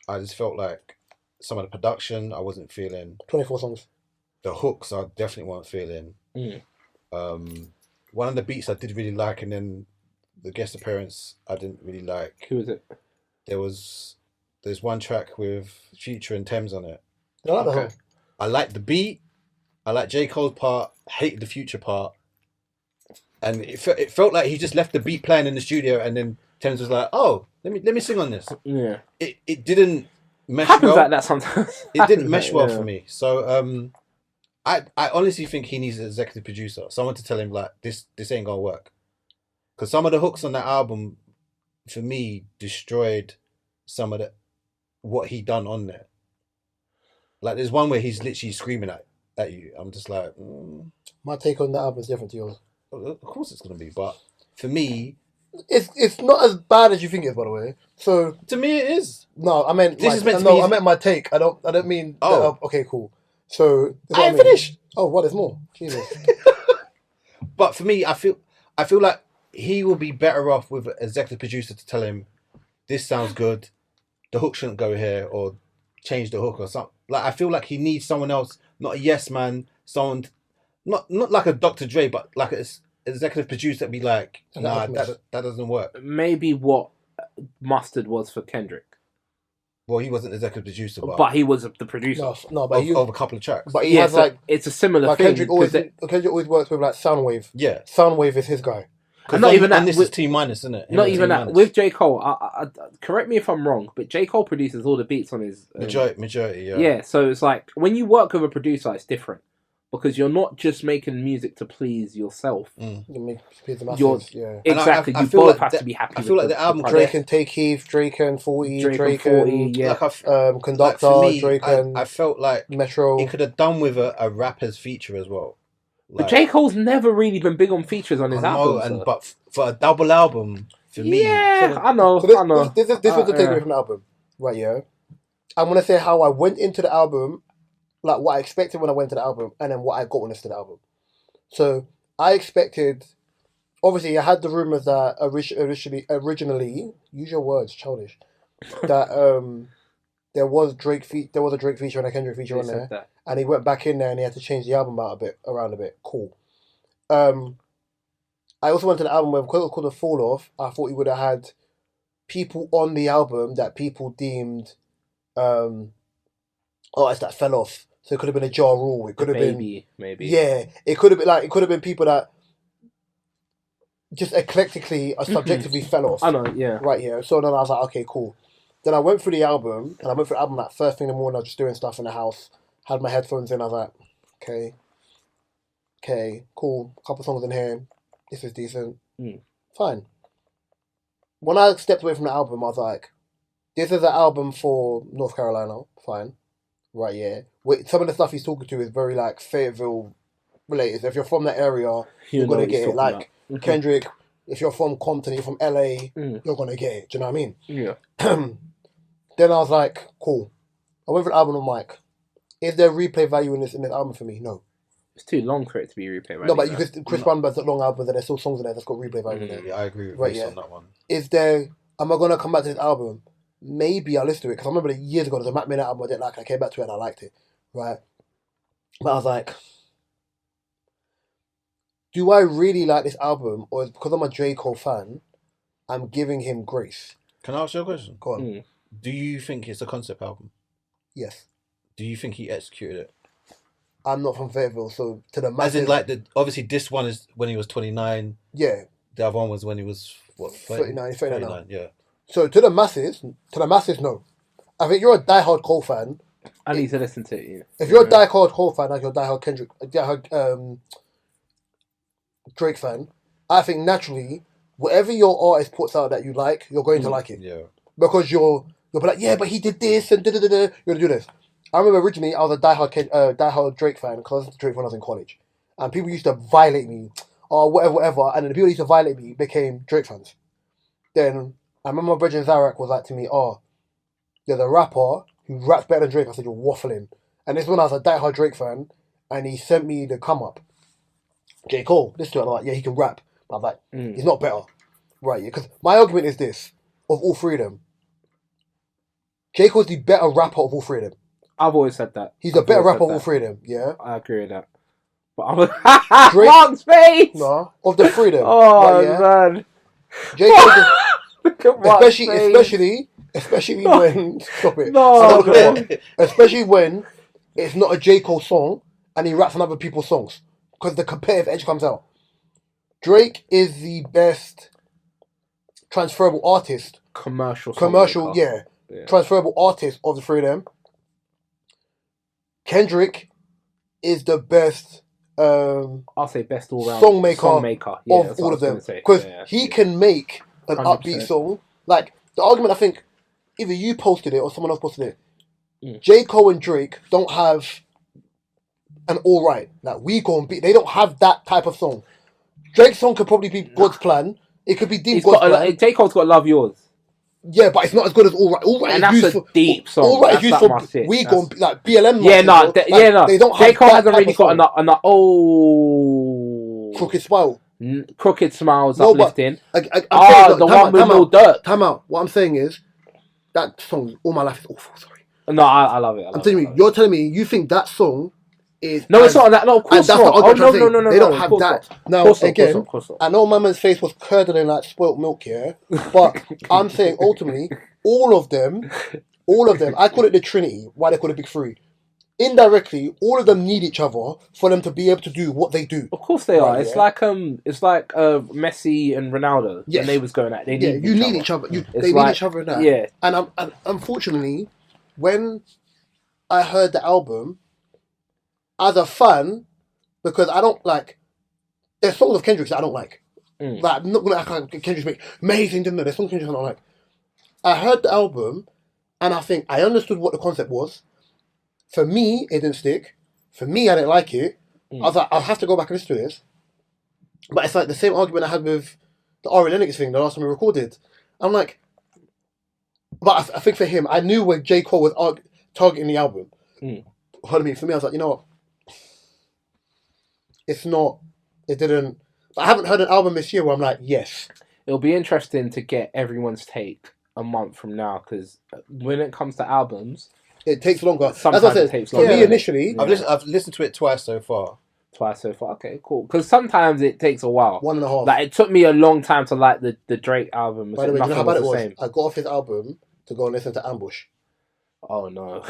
I just felt like some of the production I wasn't feeling. 24 songs. The hooks I definitely weren't feeling. One of the beats I did really like, and then the guest appearance I didn't really like. Who was it? There's one track with Future and Thames on it. I like the hook. I like the beat. I like J. Cole's part. Hated the Future part. And it felt like he just left the beat playing in the studio, and then Thames was like, "Oh, let me sing on this." Yeah. It didn't mesh Happens well. like that sometimes. It didn't mesh well for me. So I honestly think he needs an executive producer, someone to tell him like this ain't gonna work. Because some of the hooks on that album, for me, destroyed some of what he done on there. Like there's one where he's literally screaming at you. I'm just like, My take on the album is different to yours. Of course it's gonna be, but for me, it's not as bad as you think it is, by the way. So to me it is. No, I meant this is meant to be. I meant my take. I don't mean. Oh, okay, cool. So I ain't finished. Oh, what? There's more. Jesus. But for me, I feel like he will be better off with an executive producer to tell him this sounds good, the hook shouldn't go here, or change the hook or something. Like I feel like he needs someone else, not a yes man, someone not like a Dr. Dre, but like an executive producer that'd be like, nah, that doesn't work. Maybe what Mustard was for Kendrick. Well, he wasn't the executive producer, but he was the producer. No, but of a couple of tracks. But he has it's a similar thing. Kendrick always works with like Soundwave. Yeah, Soundwave is his guy. And not even that. And this is T-, isn't it? Not even that. With J. Cole, I correct me if I'm wrong, but J. Cole produces all the beats on his majority. Yeah. Yeah, so it's like when you work with a producer, it's different because you're not just making music to please yourself. You please the masses. Yeah. Exactly. You both have to be happy. I feel like the album Drake and Take Heath, Drake and 40, Drake and yeah. Conductor, like for me, Drake and I felt like Metro. He could have done with a rapper's feature as well. Like, but J. Cole's never really been big on features on his album. But for a double album, for me... Yeah, I know. This was the takeaway from the album. Right, yeah. I'm going to say how I went into the album, like what I expected when I went to the album, and then what I got when I listened to the album. So, I expected... Obviously, I had the rumours that originally... Use your words, childish. That there was a Drake feature and a Kendrick feature on there. That. And he went back in there and he had to change the album around a bit. Cool. I also went to the album where, because it was called The Fall Off, I thought he would have had people on the album that people deemed artists that fell off. So it could have been a Ja Rule. It could have been maybe. Yeah, it could have been people that just eclectically or subjectively fell off. I know, yeah. Right here. So then I was like, okay, cool. Then I went through the album, and I went through the album like first thing in the morning. I was just doing stuff in the house. Had my headphones in. I was like, okay, cool. A couple songs in here. This is decent. Fine. When I stepped away from the album, I was like, this is an album for North Carolina. Fine. Right, yeah. Some of the stuff he's talking to is very like Fayetteville related. So if you're from that area, you're going to get it. Like Kendrick, if you're from Compton, you're from LA, you're going to get it. Do you know what I mean? Yeah. Then I was like, cool. I went for the album on mic. Is there replay value in this album for me? No. It's too long for it to be replay value. No, but Chris Brown has a long album, and there's still songs in there that's got replay value in there. Yeah, I agree with you on that one. Am I going to come back to this album? Maybe I'll listen to it, because I remember years ago there's a Mac Miller album I didn't like, and I came back to it and I liked it. Right? But I was like, do I really like this album, or is because I'm a J. Cole fan, I'm giving him grace? Can I ask you a question? Go on. Do you think it's a concept album? Yes. Do you think he executed it? I'm not from Fayetteville, so to the masses... As in, like, obviously this one is when he was 29. Yeah. The other one was when he was, what, 39 now. Yeah. So to the masses, no. I think you're a diehard Cole fan. I need to listen to it. Yeah. If you're a diehard Cole fan, like you're a diehard Kendrick, Drake fan, I think naturally, whatever your artist puts out that you like, you're going to like it. Yeah. Because you'll be like, yeah, but he did this and da-da-da-da. You're gonna do this. I remember originally I was a diehard Drake fan because I listened to Drake when I was in college, and people used to violate me, or whatever, and then the people who used to violate me became Drake fans. Then I remember my brother Zarek was like to me, "Oh, you're the rapper who raps better than Drake." I said, "You're waffling." And this is when I was a diehard Drake fan, and he sent me the come up. J. Cole, listen to it. I'm like, yeah, he can rap, but I'm like, he's not better, right? Yeah, because my argument is this: of all three of them, J. Cole's the better rapper of all three of them. I've always said that. He's a better rapper of all three of them, yeah? I agree with that. But I'm like, Mark's face! No, of the three of them. Oh, right, yeah? Man. J. Cole, especially when... Stop it. No. Especially when it's not a J. Cole song and he raps on other people's songs. Because the competitive edge comes out. Drake is the best transferable artist. Commercial, yeah. Transferable artist of the three of them. Kendrick is the best I'll say best all-round songmaker of all of them. Because he can make an 100%. Upbeat song. Like, the argument, I think, either you posted it or someone else posted it. J. Cole and Drake don't have an alright. Like, we go and beat. They don't have that type of song. Drake's song could probably be God's Plan. It could be Deep God's Plan. J. Cole's got Love Yours. Yeah, but it's not as good as All Right. All Right and is that's used a deep song. All Right is used for we go like BLM. Yeah, no, They don't. J. Cole hasn't really got enough. Crooked Smile. Crooked Smile's uplifting. The one with Lil Durk. Time out. What I'm saying is that song, All My Life, is awful. Sorry. No, I love it. I'm telling you, you're telling me you think that song is no, it's not that. No, of course not. Oh no. They don't have that. Now again, I know my man's face was curdling like spoilt milk here, but I'm saying ultimately, all of them, I call it the Trinity. Why they call it Big Three? Indirectly, all of them need each other for them to be able to do what they do. Of course they are. It's like Messi and Ronaldo. Yes. When they was going at, they need each other. They need each other in that. Yeah. And unfortunately, when I heard the album, as a fan, because I don't like, there's songs of Kendrick's that I don't like. Like, I'm not gonna act like Kendrick's make amazing, there's songs of Kendrick's I don't like. I heard the album, and I think I understood what the concept was. For me, it didn't stick. For me, I didn't like it. I was like, I'll have to go back and listen to this. But it's like the same argument I had with the Ari Lennox thing, the last time we recorded. I'm like, but I think for him, I knew when J. Cole was targeting the album. What I mean, for me, I was like, you know what? It didn't. I haven't heard an album this year where I'm like, yes. It'll be interesting to get everyone's take a month from now, because when it comes to albums, it takes longer. Sometimes as I said, it takes longer. For me, initially, I've listened to it twice so far. Okay, cool. Because sometimes it takes a while. 1.5. Like, it took me a long time to like the Drake album. By the way, do you know how bad it was? Same. I got off his album to go and listen to Ambush. Oh no!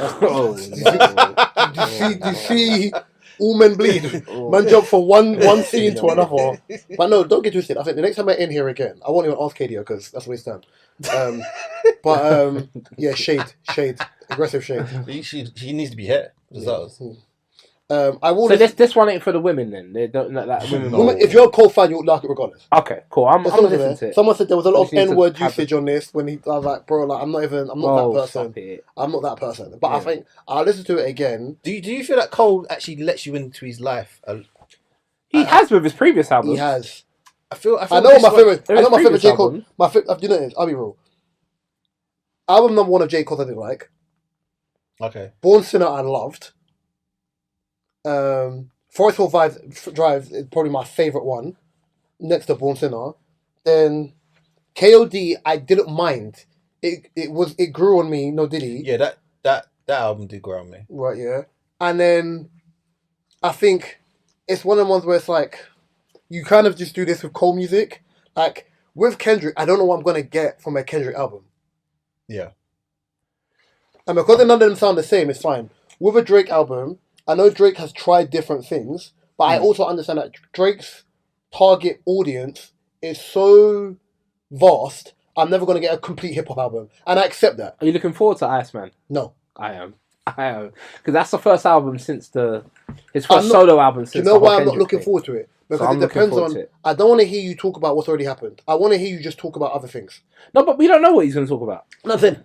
Do you see? All men bleed. Man jump from one scene to another. But no, don't get twisted. I think the next time I'm in here again, I won't even ask Kadia because that's where we stand. Yeah, shade, aggressive shade. She needs to be here. I will. So this one ain't for the women then. They don't like women. If you're a Cole fan, you'll like it regardless. Okay, cool. I'm listening to it. Someone said there was a lot of N-word usage on this. I was like, bro, like I'm not that person. I'm not that person. But I think I'll listen to it again. Do you feel that Cole actually lets you into his life? He has with his previous albums. He has. I know my favorite J. Cole. You know, I'll be real. Album number 1 of J. Cole I didn't like. Okay. Born Sinner I loved. Forest Hill Drive is probably my favourite one, next to Born Sinner. Then KOD I didn't mind. It grew on me. No, did he? Yeah, that album did grow on me. Right, yeah. And then I think it's one of the ones where it's like you kind of just do this with Cole music. Like with Kendrick, I don't know what I'm gonna get from a Kendrick album. Yeah. And because none of them sound the same, it's fine. With a Drake album, I know Drake has tried different things, but I also understand that Drake's target audience is so vast. I'm never going to get a complete hip hop album, and I accept that. Are you looking forward to Iceman? No, I am, because that's the first album since his first solo album. Since do you know why I'm not looking forward to it? Because it depends on. I don't want to hear you talk about what's already happened. I want to hear you just talk about other things. No, but we don't know what he's going to talk about. Nothing.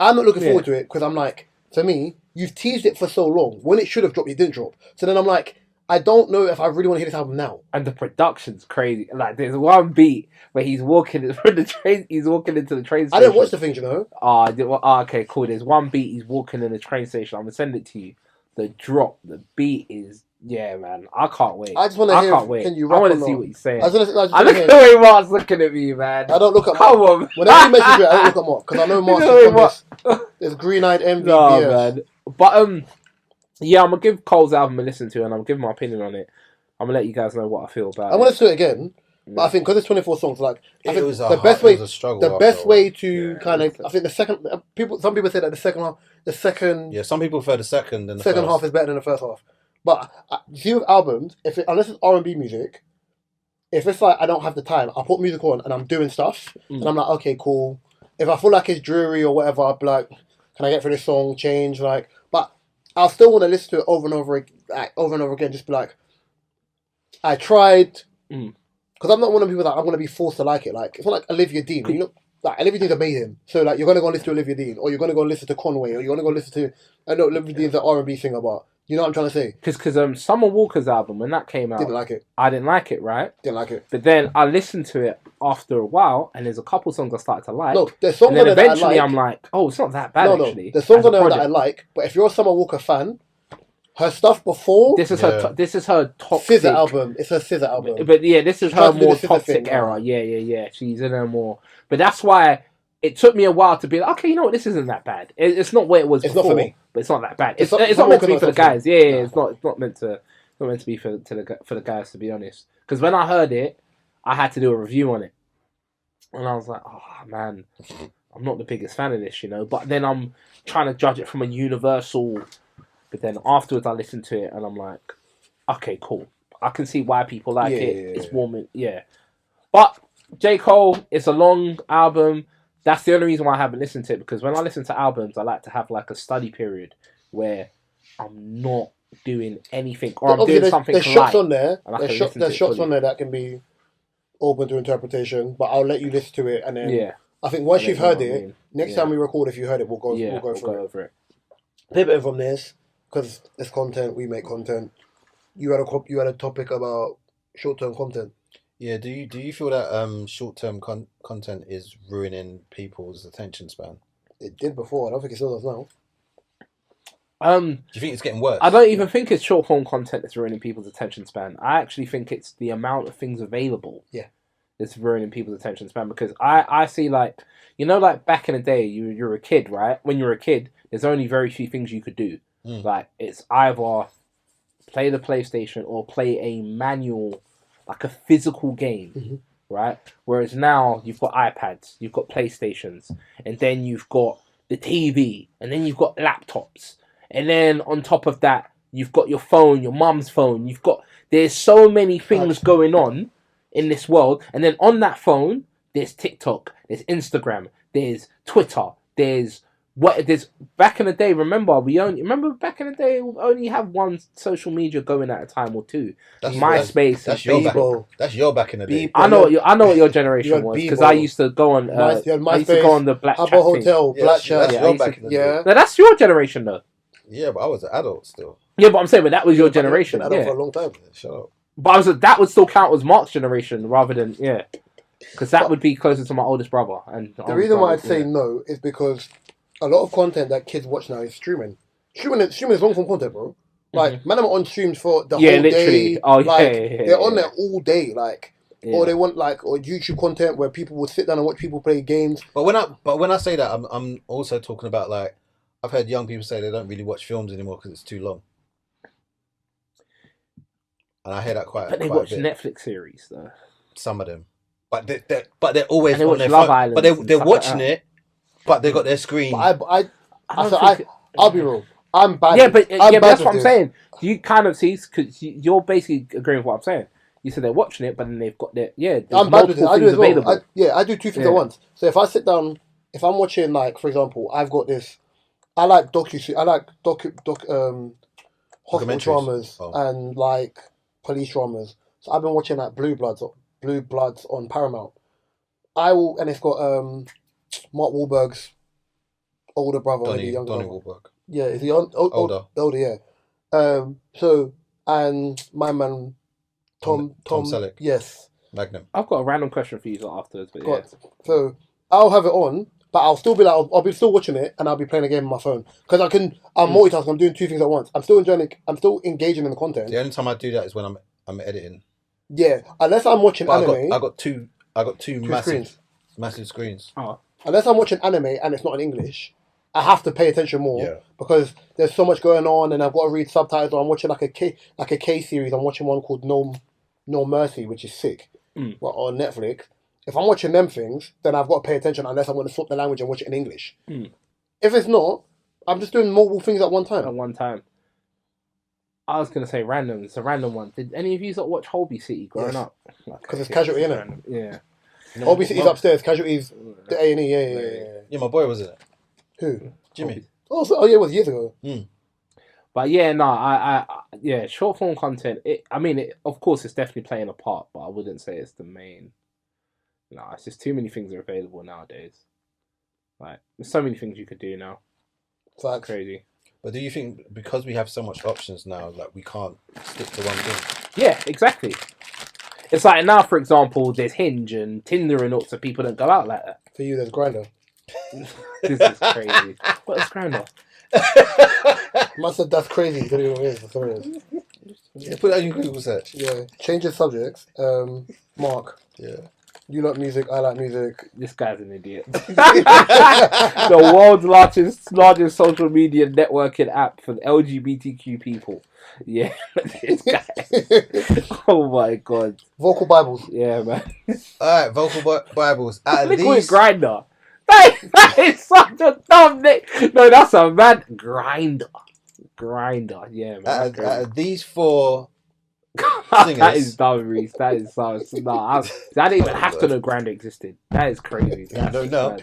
I'm not looking forward to it because I'm like, for me, you've teased it for so long. When it should have dropped, it didn't drop. So then I'm like, I don't know if I really want to hear this album now. And the production's crazy. Like, there's one beat where he's walking from the train. He's walking into the train station. I didn't watch the thing, you know. Okay, cool. There's one beat. He's walking in the train station. I'm gonna send it to you. The drop, the beat is man. I can't wait. I just want to hear. Can't wait. Can you I want to see what he's saying. I look at the way Mark's looking at me, man. I don't look at Come on. Whenever you message me, I don't look at Mark because I know Mark's on this. There's green-eyed envy. No, man. But yeah, I'm gonna give Cole's album a listen to, and I'm giving my opinion on it. I'm gonna let you guys know what I feel about it. I want to do it again, but I think because it's 24 songs, like I think the best way to kind of, I think the second some people say that the second. Yeah, some people prefer the second than the second first. half is better than the first half. But see with albums, unless it's R&B music, if it's like I don't have the time, I put music on and I'm doing stuff, and I'm like, okay, cool. If I feel like it's dreary or whatever, I'll be like, can I get through this song? Change, like, but I'll still want to listen to it over and over again. Just be like, I tried, because I'm not one of the people that I'm going to be forced to like it. Like, it's not like Olivia Dean. You know, like Olivia Dean's amazing. So like, you're going to go listen to Olivia Dean, or you're going to go listen to Conway, or you're going to go listen to. I know Olivia Dean's an R&B singer, but you know what I'm trying to say? Because Summer Walker's album, when that came out, didn't like it. I didn't like it, right? Didn't like it. But then I listened to it after a while, and there's a couple songs I started to like. No, there's songs and then on there eventually that I like. I'm like, oh, it's not that bad actually. There's songs on there that I like, but if you're a Summer Walker fan, her stuff before this is her toxic Scissor album. It's her Scissor album. But yeah, this is her more toxic era. Yeah. She's in her more. But that's why it took me a while to be like, okay, you know what, this isn't that bad. It's not what it was before. It's not for me. But it's not that bad. It's not meant to be for the guys. Yeah, it's not meant to be for the guys, to be honest. Because when I heard it, I had to do a review on it, and I was like, oh man, I'm not the biggest fan of this, you know. But then I'm trying to judge it from a universal. But then afterwards, I listened to it, and I'm like, okay, cool. I can see why people like it. It's warming, But J. Cole, it's a long album. That's the only reason why I haven't listened to it, because when I listen to albums, I like to have like a study period where I'm not doing anything, or I'm doing something. There's shots on there. There's shots on there that can be open to interpretation, but I'll let you listen to it, and then I think once you've heard it, next time we record, if you heard it, we'll go over it. Pivoting from this, because it's content, we make content. You had a topic about short-term content. Yeah, do you feel that short-term content is ruining people's attention span? It did before. I don't think it still does now. Do you think it's getting worse? I don't even think it's short-form content that's ruining people's attention span. I actually think it's the amount of things available that's ruining people's attention span, because I see, like, you know, like back in the day, you're a kid, right? When you're a kid, there's only very few things you could do. Like, it's either play the PlayStation or play a manual, like a physical game, right? Whereas now you've got iPads, you've got PlayStations, and then you've got the TV, and then you've got laptops, and then on top of that, you've got your phone, your mum's phone. There's so many things going on in this world, and then on that phone, there's TikTok, there's Instagram, there's Twitter, there's back in the day. Remember back in the day, we only have one social media going at a time or two. MySpace. That's your back in the day. I know what your generation was, because I used to go on. I used to go on the Black Chat Hotel, Black Chat. Now that's your generation though. Yeah, but I was an adult still. Yeah, but I'm saying, but that was your generation. I've been adult for a long time. Shut up. But that would still count as Mark's generation rather than because that would be closer to my oldest brother. And the reason why I'd say no is because a lot of content that kids watch now is streaming. Streaming is long form content, bro. Like, man, I'm on streams for the whole literally. day. Oh, they're on there all day, or they want or YouTube content where people will sit down and watch people play games. But when I say that, I'm also talking about, like, I've heard young people say they don't really watch films anymore because it's too long. And I hear that quite. But they watch Netflix series though. Some of them, but they're always on their Love phone. Island, but they're watching it, but they got their screen. I'll be real. I'm bad. Yeah, but that's what I'm saying. You kind of see, because you're basically agreeing with what I'm saying. You said they're watching it, but then they've got their I'm bad with it. I do as well. I do two things at Yeah. once. So if I sit down, if I'm watching, like, for example, I've got this. I like hospital dramas and like police dramas. So I've been watching like Blue Bloods on Paramount. And it's got Mark Wahlberg's older brother, maybe younger Donnie brother. Wahlberg. Yeah, is he older? Older, yeah. So and my man Tom Selleck. Yes. Magnum. I've got a random question for you afterwards, but yeah. So I'll have it on, but I'll still be like, I'll be still watching it, and I'll be playing a game on my phone because I'm multitasking. I'm doing two things at once. I'm still enjoying it. I'm still engaging in the content. The only time I do that is when I'm editing. Yeah, unless I'm watching anime. I got two massive screens. Oh. Unless I'm watching anime and it's not in English, I have to pay attention more because there's so much going on, and I've got to read subtitles. I'm watching like a K series. I'm watching one called No Mercy, which is sick. On Netflix. If I'm watching them things, then I've got to pay attention unless I'm going to swap the language and watch it in English. If it's not, I'm just doing multiple things at one time. I was going to say random. It's a random one. Did any of you watch Holby City growing up? Because it's Casualty, innit? Yeah. Holby City's upstairs. Casualty's the A&E. Yeah. Yeah, my boy was in it. Who? Jimmy. Oh, yeah, it was years ago. But yeah, no, short form content. Of course, it's definitely playing a part, but I wouldn't say it's the main. No, it's just too many things are available nowadays. Like, there's so many things you could do now. Facts. Crazy. But do you think because we have so much options now, like we can't stick to one thing? Yeah, exactly. It's like now, for example, there's Hinge and Tinder and all, so people don't go out like that. For you, there's Grindr. This is crazy. What is Grindr? Must have that's crazy. You don't even know what it is. That's what it is. Yeah, put that in your Google search. Yeah. Change the subjects. Mark. Yeah. You like music, I like music. This guy's an idiot. The world's largest social media networking app for the LGBTQ people. Yeah, this guy. Oh my god. Vocal Bibles. Yeah, man. Alright, Vocal Bibles. Look at Grindr. That is such a dumb name. No, that's a mad Grindr. Yeah, man. Out of these four singers. That is dumb, Reese. That is so. I didn't even have to know Grindr existed. That is crazy. You don't know.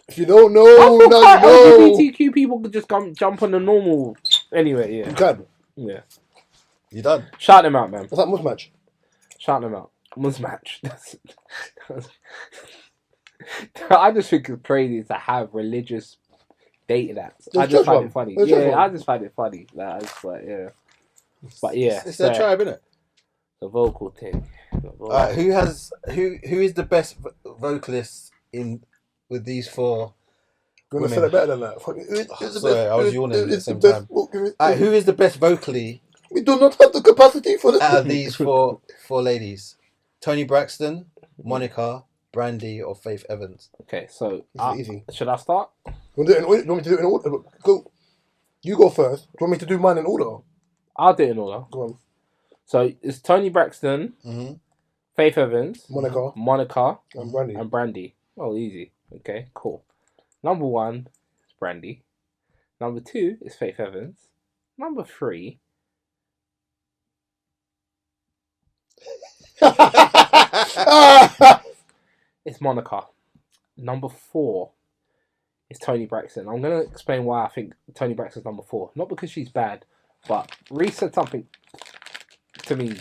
If you don't know, now you know. LGBTQ people could just jump on the normal. Anyway, yeah. You can. Yeah. You done? Shout them out, man. What's that Musmatch? Shout them out. Musmatch. I just think it's crazy to have religious dating apps. I just find it funny. I just find it funny. Like, it's like, yeah. But yeah, it's their tribe, isn't it? The vocal thing. Who is the best vocalist with these four? You want to say it better than that? Sorry, I was yawning at the same time. Who is the best vocally? We do not have the capacity for this. Out of these four ladies, Toni Braxton, Monica, Brandy, or Faith Evans? Okay, so easy. Should I start? You want me to do it in order? Go. You go first. Do you want me to do mine in order? I'll do it in order. Go on. So it's Toni Braxton, Faith Evans, Monica, and Brandy. Oh, easy. Okay, cool. Number 1 is Brandy. Number 2 is Faith Evans. Number 3. It's Monica. Number 4 is Toni Braxton. I'm going to explain why I think Toni Braxton's number 4. Not because she's bad, but Reese said something to me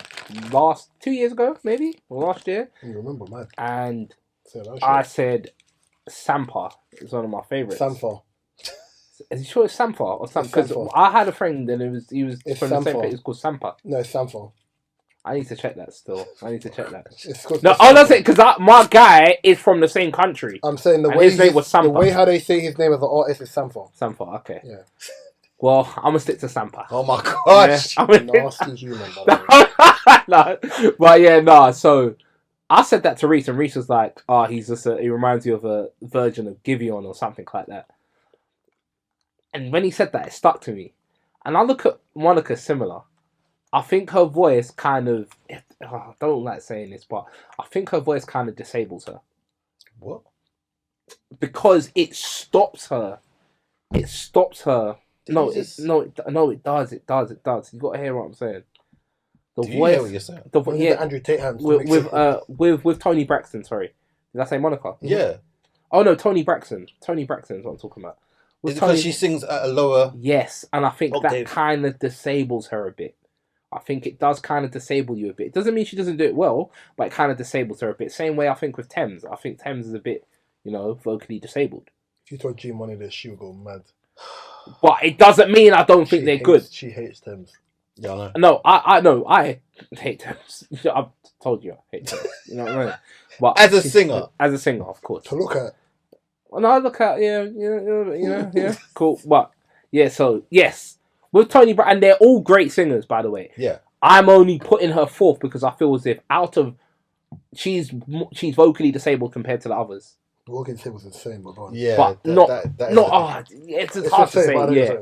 2 years ago, maybe, or last year. You remember, man. And I said Sampa is one of my favourites. Sampha. Is he sure it's Sampha or something? Because I had a friend and he was it's from Sampha. the same place. It's called Sampa. No, it's Sampha. I need to check that still. That's it, because my guy is from the same country. I'm saying his name was Sampa. The way how they say his name as an artist is Sampha. Sampha, okay. Yeah. Well, I'm going to stick to Sampa. Oh my gosh. Yeah, nasty human, by the way. No. So I said that to Reese, and Reese was like, "Oh, he reminds you of a version of Giveon or something like that." And when he said that, it stuck to me. And I look at Monica similar. I think her voice kind of, I don't like saying this, but I think her voice kind of disables her. What? Because it stops her. It stops her. No, it does. You got to hear what I'm saying. The Do you voice. hear what you're saying? The Andrew Tate hands. With Tony Braxton. Sorry, did I say Monica? Yeah. Oh no, Tony Braxton. Tony Braxton is what I'm talking about. Is it because she sings at a lower? Yes, and I think octave. that kind of disables her a bit. I think it does kind of disable you a bit. It doesn't mean she doesn't do it well, but it kind of disables her a bit. Same way I think with Thames. I think Thames is a bit, vocally disabled. If you told G Money this, she'll go mad. But it doesn't mean I don't think they're good. She hates Thames. Yeah, I know. No, I know. I hate Thames. I've told you I hate Thames. You know what I mean? But As a singer, of course. To look at. And I look at yeah, cool. But yeah, so yes, with Tony Brown, and they're all great singers, by the way. Yeah, I'm only putting her fourth because I feel as if she's vocally disabled compared to the others. Vocally disabled was insane, but yeah, but it's hard to say. Yeah,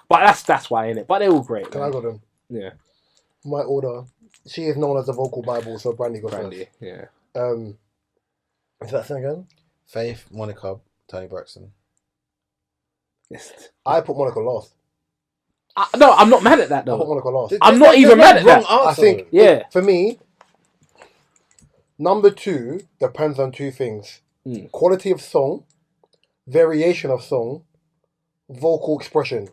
but that's why, innit? But they're all great. Can I go then? Yeah. My order. She is known as the vocal Bible, so Brandy goes first. Yeah. Is that thing again? Faith, Monica, Tony Braxton. I put Monica last. No, I'm not mad at that though. I put Monica last. I'm not even mad at that. I think, for me, number 2 depends on 2 things: quality of song, variation of song, vocal expression.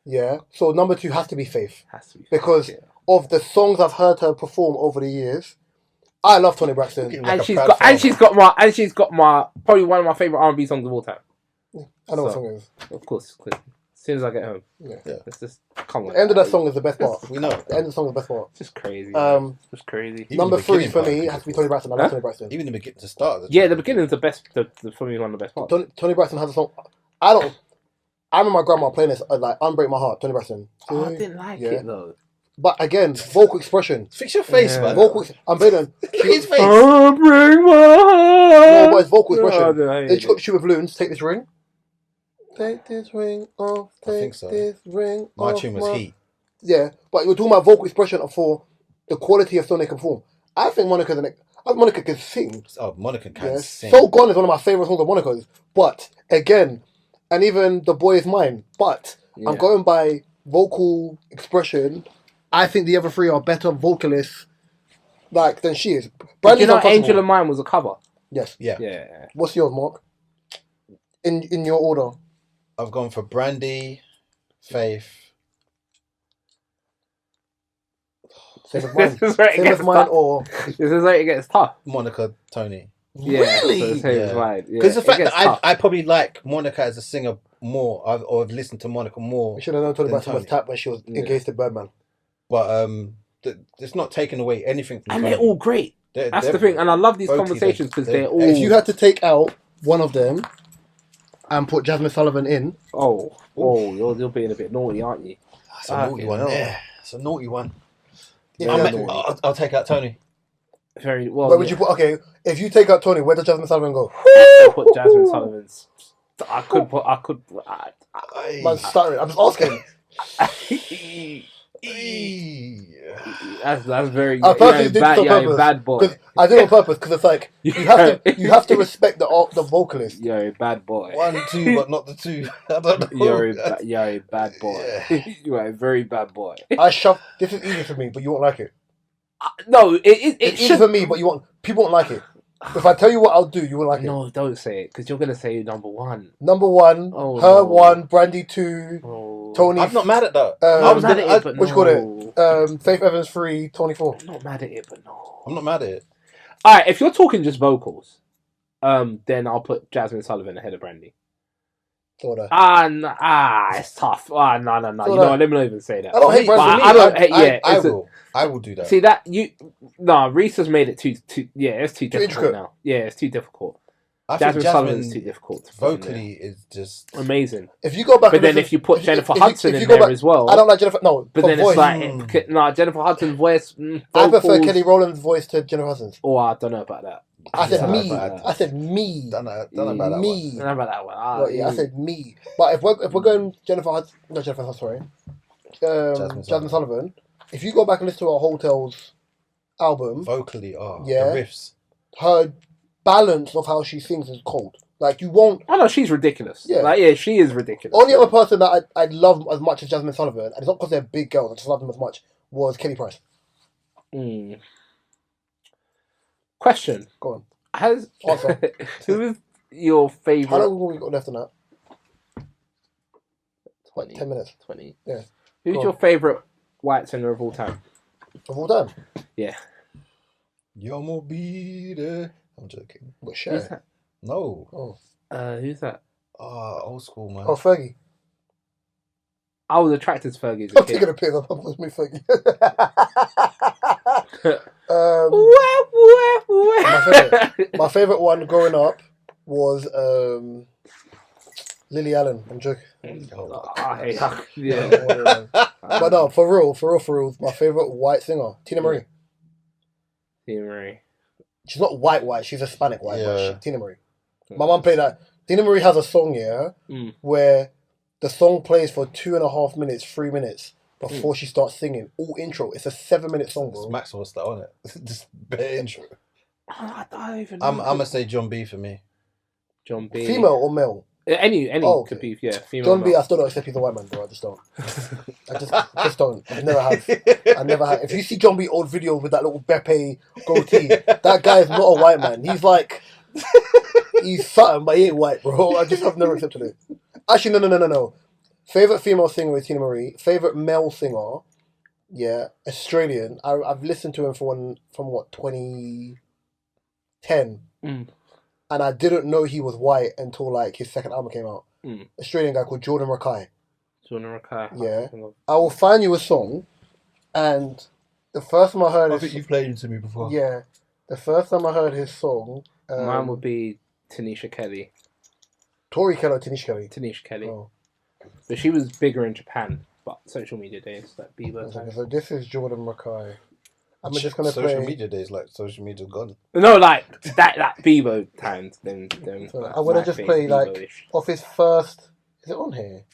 Yeah. So number 2 has to be Faith. Because of the songs I've heard her perform over the years. I love Tony Braxton, and she's got my probably one of my favorite R&B songs of all time. I know what song it is. Of course, as soon as I get home. Yeah. Let's just come on. The end of that song is the best part. We know. The end of the song is the best part. It's just crazy. Just crazy. Number 3 for me has to be Tony Braxton. I love Tony Braxton. Even the beginning to start. The beginning is the best. For me, one of the best parts. Tony Braxton has a song. I remember my grandma playing this like "Unbreak My Heart." Tony Braxton. I didn't like it though. But again, vocal expression. Fix your face, man. I'm better. His face. Unbreak my heart. No, but it's vocal expression. They got Shoot with Balloons. Take this ring. Take this ring off. Take this ring off. My tune was Heat. Yeah, but you're talking about vocal expression for the quality of song they can perform. I think Monica can sing. Oh, Monica can sing. So Gone is one of my favourite songs of Monica's. But again, and even The Boy Is Mine. But I'm going by vocal expression. I think the other 3 are better vocalists than she is. Did you know Angel of Mine was a cover? Yes. Yeah. What's yours, Mark? In your order? I've gone for Brandy, Faith. Same as mine. This is where it gets tough. Monica, Tony. Yeah, really? Because the fact that I probably like Monica as a singer more, or I've listened to Monica more. You should have known Tony Braxton was tapped when she was engaged to Birdman. But it's not taking away anything from Tony. They're all great. That's the thing, and I love these conversations because they're all. If you had to take out one of them and put Jasmine Sullivan in, you're being a bit naughty, aren't you? That's a naughty one. Yeah, it's a naughty one. I'll take out Tony. Very well. Where would you put? Okay, if you take out Tony, where does Jasmine Sullivan go? I put Jasmine Sullivan's. I could. Man, sorry, I'm just asking. That's very. I purposely did it on bad boy. I did it on purpose because it's like you have to respect the vocalist. You're a bad boy. 1, 2, but not the 2. I don't know. You're a bad boy. Yeah. You are a very bad boy. This is easy for me, but you won't like it. No, it's easy for me, but people won't like it. If I tell you what I'll do, you won't like it. No, don't say it, because you're gonna say number 1. Number 1, her 1, Brandy 2, Tony. I'm not mad at that. I was mad at it, but which got it? Faith Evans 3, Tony 4. I'm not mad at it, but no. I'm not mad at it. All right, if you're talking just vocals, then I'll put Jasmine Sullivan ahead of Brandy. It's tough. No. You know what? Let me not even say that. I don't hate Brandy. I will do that. See that Reese has made it too. Yeah, it's too difficult now. Yeah, it's too difficult. I think Sullivan's too difficult. Vocally is just amazing. If you go back, but then if you put Jennifer Hudson in there as well, I don't like Jennifer. No, but then it's like Jennifer Hudson's voice. I prefer Kelly Rowland's voice to Jennifer Hudson's. Oh, I don't know about that. I said me. Don't know about that one. Don't know about that one. I said me. But if we're going Jennifer Hudson, sorry, Jasmine Sullivan. If you go back and listen to our Hotel's album, vocally, the riffs, her balance of how she sings is cold. Like you won't. Oh no, she's ridiculous. Yeah, she is ridiculous. Only other person that I love as much as Jasmine Sullivan, and it's not because they're big girls, I just love them as much, was Kelly Price. Question. Go on. Who is your favourite... How long have we got left on that? 20. 10 minutes. 20. Yeah. Who's your favourite white singer of all time? Of all time? Yeah. You'll be there. I'm joking. What, Cher? Who's that? No. Oh. Who's that? Old school, man. Oh, Fergie. I was attracted to Fergie as a I'm kid. taking a piss. I'm supposed to be Fergie. My favourite one growing up was Lily Allen. I'm joking. Yeah. But no, for real, my favourite white singer, Tina Marie. Tina Marie. She's not white. She's Hispanic white. Yeah. But Tina Marie. My mum played that. Tina Marie has a song where the song plays for 2.5 minutes, 3 minutes before she starts singing. All intro. It's a 7-minute song, bro. It's Maxwell style, isn't it? Just bare intro. I don't even know. I'm gonna say John B for me. John B. Female or male? Any could be, yeah. Female. John B. I still don't accept he's a white man, bro. I just don't. I just don't. I never have. If you see John B. old videos with that little Beppe goatee, that guy is not a white man. He's like, he's something, but he ain't white, bro. I just have never accepted it. Actually, no. Favorite female singer is Tina Marie. Favorite male singer, yeah, Australian. I've listened to him from 2010. And I didn't know he was white until like his second album came out. Australian guy called Jordan Rakai. Yeah. I will find you a song, and the first time I heard I think you've played it to me before. Yeah. The first time I heard his song... mine would be Tanisha Kelly. Tori Kelly or Tanisha Kelly? Tanisha Kelly. Oh. But she was bigger in Japan, but social media days, like Bieber. So this is Jordan Rakai. I'm just gonna social play. media days, like social media gone. No, like that Bieber times. Them So like, I want to just play like Bieber-ish. off his first. Is it on here?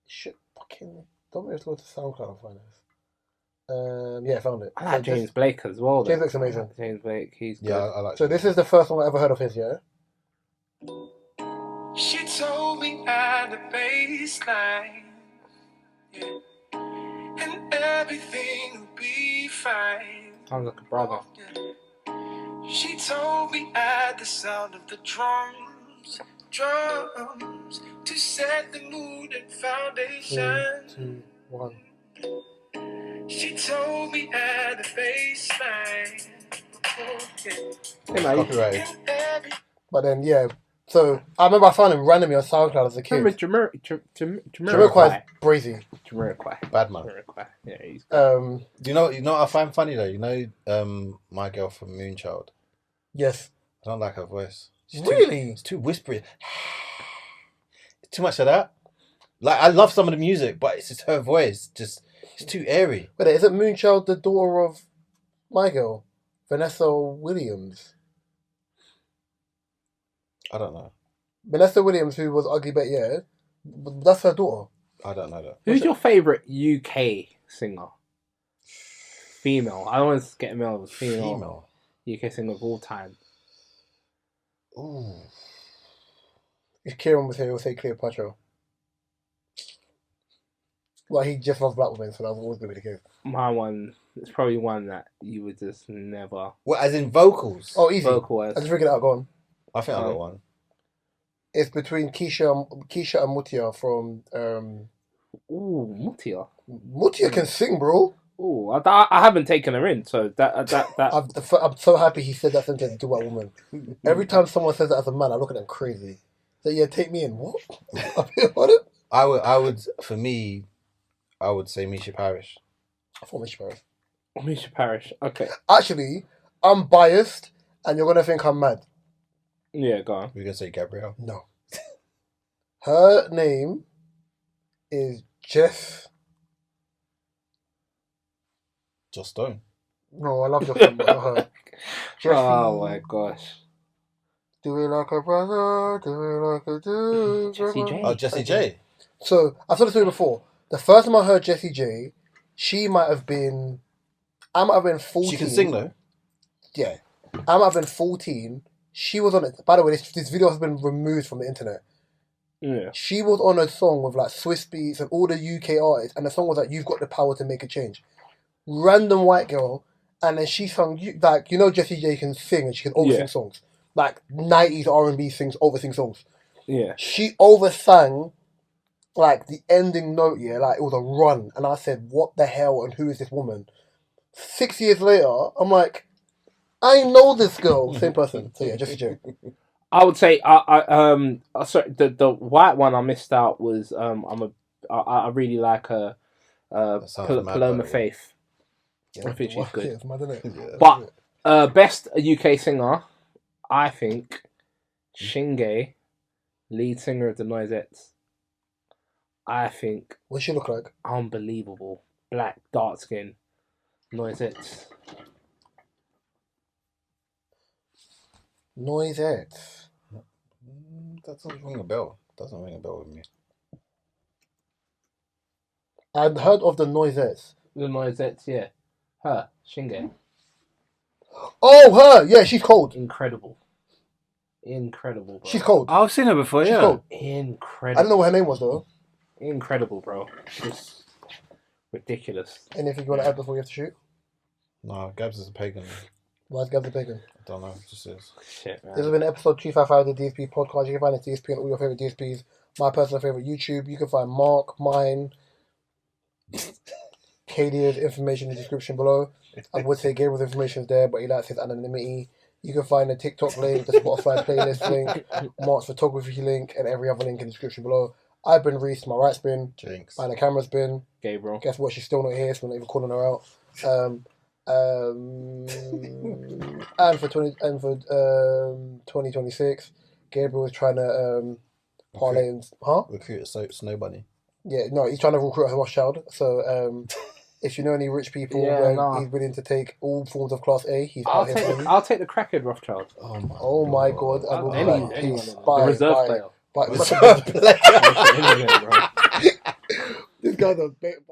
Shit, fucking. Don't make us go to SoundCloud and find this. Yeah, I found it. I like James Blake as well. James Blake's amazing. James Blake, he's good. Yeah, I like. So this is the first one I ever heard of his. Yeah. She told me at the baseline, yeah, and everything will be fine. Sounds like a brother. She told me at the sound of the drums, to set the mood and 3, foundation. 2, 1. She told me at the baseline, Copyrighted. But then yeah. So I remember I found him randomly on SoundCloud as a kid. Remember Jamiroquai is brazy. Jamiroquai. Bad man. Jamiroquai. Yeah, he's Do you know what I find funny though? You know, my girl from Moonchild. Yes. I don't like her voice. Really? It's too whispery. It's too much of that. Like I love some of the music, but it's just her voice. It's too airy. But isn't Moonchild the daughter of my girl, Vanessa Williams? I don't know. Vanessa Williams, who was Ugly Betty, yeah, that's her daughter. I don't know that. Who's your favourite UK singer? Female. I don't want to get a male. Female. UK singer of all time. Ooh. If Kieran was here, he'll say Cleopatra. Well, he just loves black women, so that was always going to be the case. My one, it's probably one that you would just never... What, as in vocals? Oh, easy. Vocalize. I just figured it out, go on. I think I got one. It's between Keisha and Mutia from... Ooh, Mutia. Mutia can sing, bro. Ooh, I haven't taken her in, so that... I'm so happy he said that sentence to a woman. Every time someone says that as a man, I look at them crazy. So yeah, take me in. What? What? I would, for me, I would say Misha Parish. I thought Misha Parish. Misha Parish, okay. Actually, I'm biased, and you're gonna think I'm mad. Yeah, go on. We're gonna say Gabrielle. No. Her name is Joss Stone. No, I love Joss Stone, but not her. Oh my gosh. Do it like a brother, do it like a dude. Jessie J. Oh, Jessie J. So, I've told the story before. The first time I heard Jessie J, I might have been 14. She can sing though. Yeah. I might have been 14. She was on it. By the way, this video has been removed from the internet. Yeah. She was on a song with like Swiss Beats and all the UK artists, and the song was like, "You've got the power to make a change." Random white girl, and then she sung like Jessie J can sing and she can over sing songs like 90s R&B over sing songs. Yeah. She oversang like the ending note, like it was a run, and I said, "What the hell?" And who is this woman? 6 years later, I'm like, I know this girl, same person. So yeah, Jessie J. I would say sorry, the white one I missed out was I really like her Paloma Faith. I think she's good. Yeah, it's mad, isn't it? Yeah, but best UK singer, I think Shinge, lead singer of the Noisettes. I think. What she look like? Unbelievable, black, dark skin, Noisettes. Noisettes. That doesn't ring a bell. Doesn't ring a bell with me. I've heard of the Noisettes. The Noisettes, yeah. Her, Shinge. Oh, her! Yeah, she's cold. Incredible, bro. She's cold. I've seen her before, she's yeah. Cold. Incredible. I don't know what her name was, though. Incredible, bro. Just ridiculous. Anything you want to add before we have to shoot? No, Gabs is a pagan. Why is Gabs a pagan? I don't know. It just is. Shit, man. This has been episode 255 of the DSP podcast. You can find the DSP on all your favourite DSPs. My personal favourite YouTube. You can find Mark, mine, Kadia's information in the description below. I would say Gabriel's information is there, but he likes his anonymity. You can find the TikTok link, the Spotify playlist link, Mark's photography link, and every other link in the description below. I've been Reese, my right's been. Jinx. And the camera's been. Gabriel. Guess what? She's still not here, so we're not even calling her out. And for 2026, Gabriel is trying to parlay and recruit a Snow Bunny. Yeah, no, he's trying to recruit a Rothschild. So if you know any rich people he's willing to take all forms of Class A, he's out here for you. I'll take the crackhead Rothschild. Oh my god! I will the reserve player. Reserve player. This guy's a bit.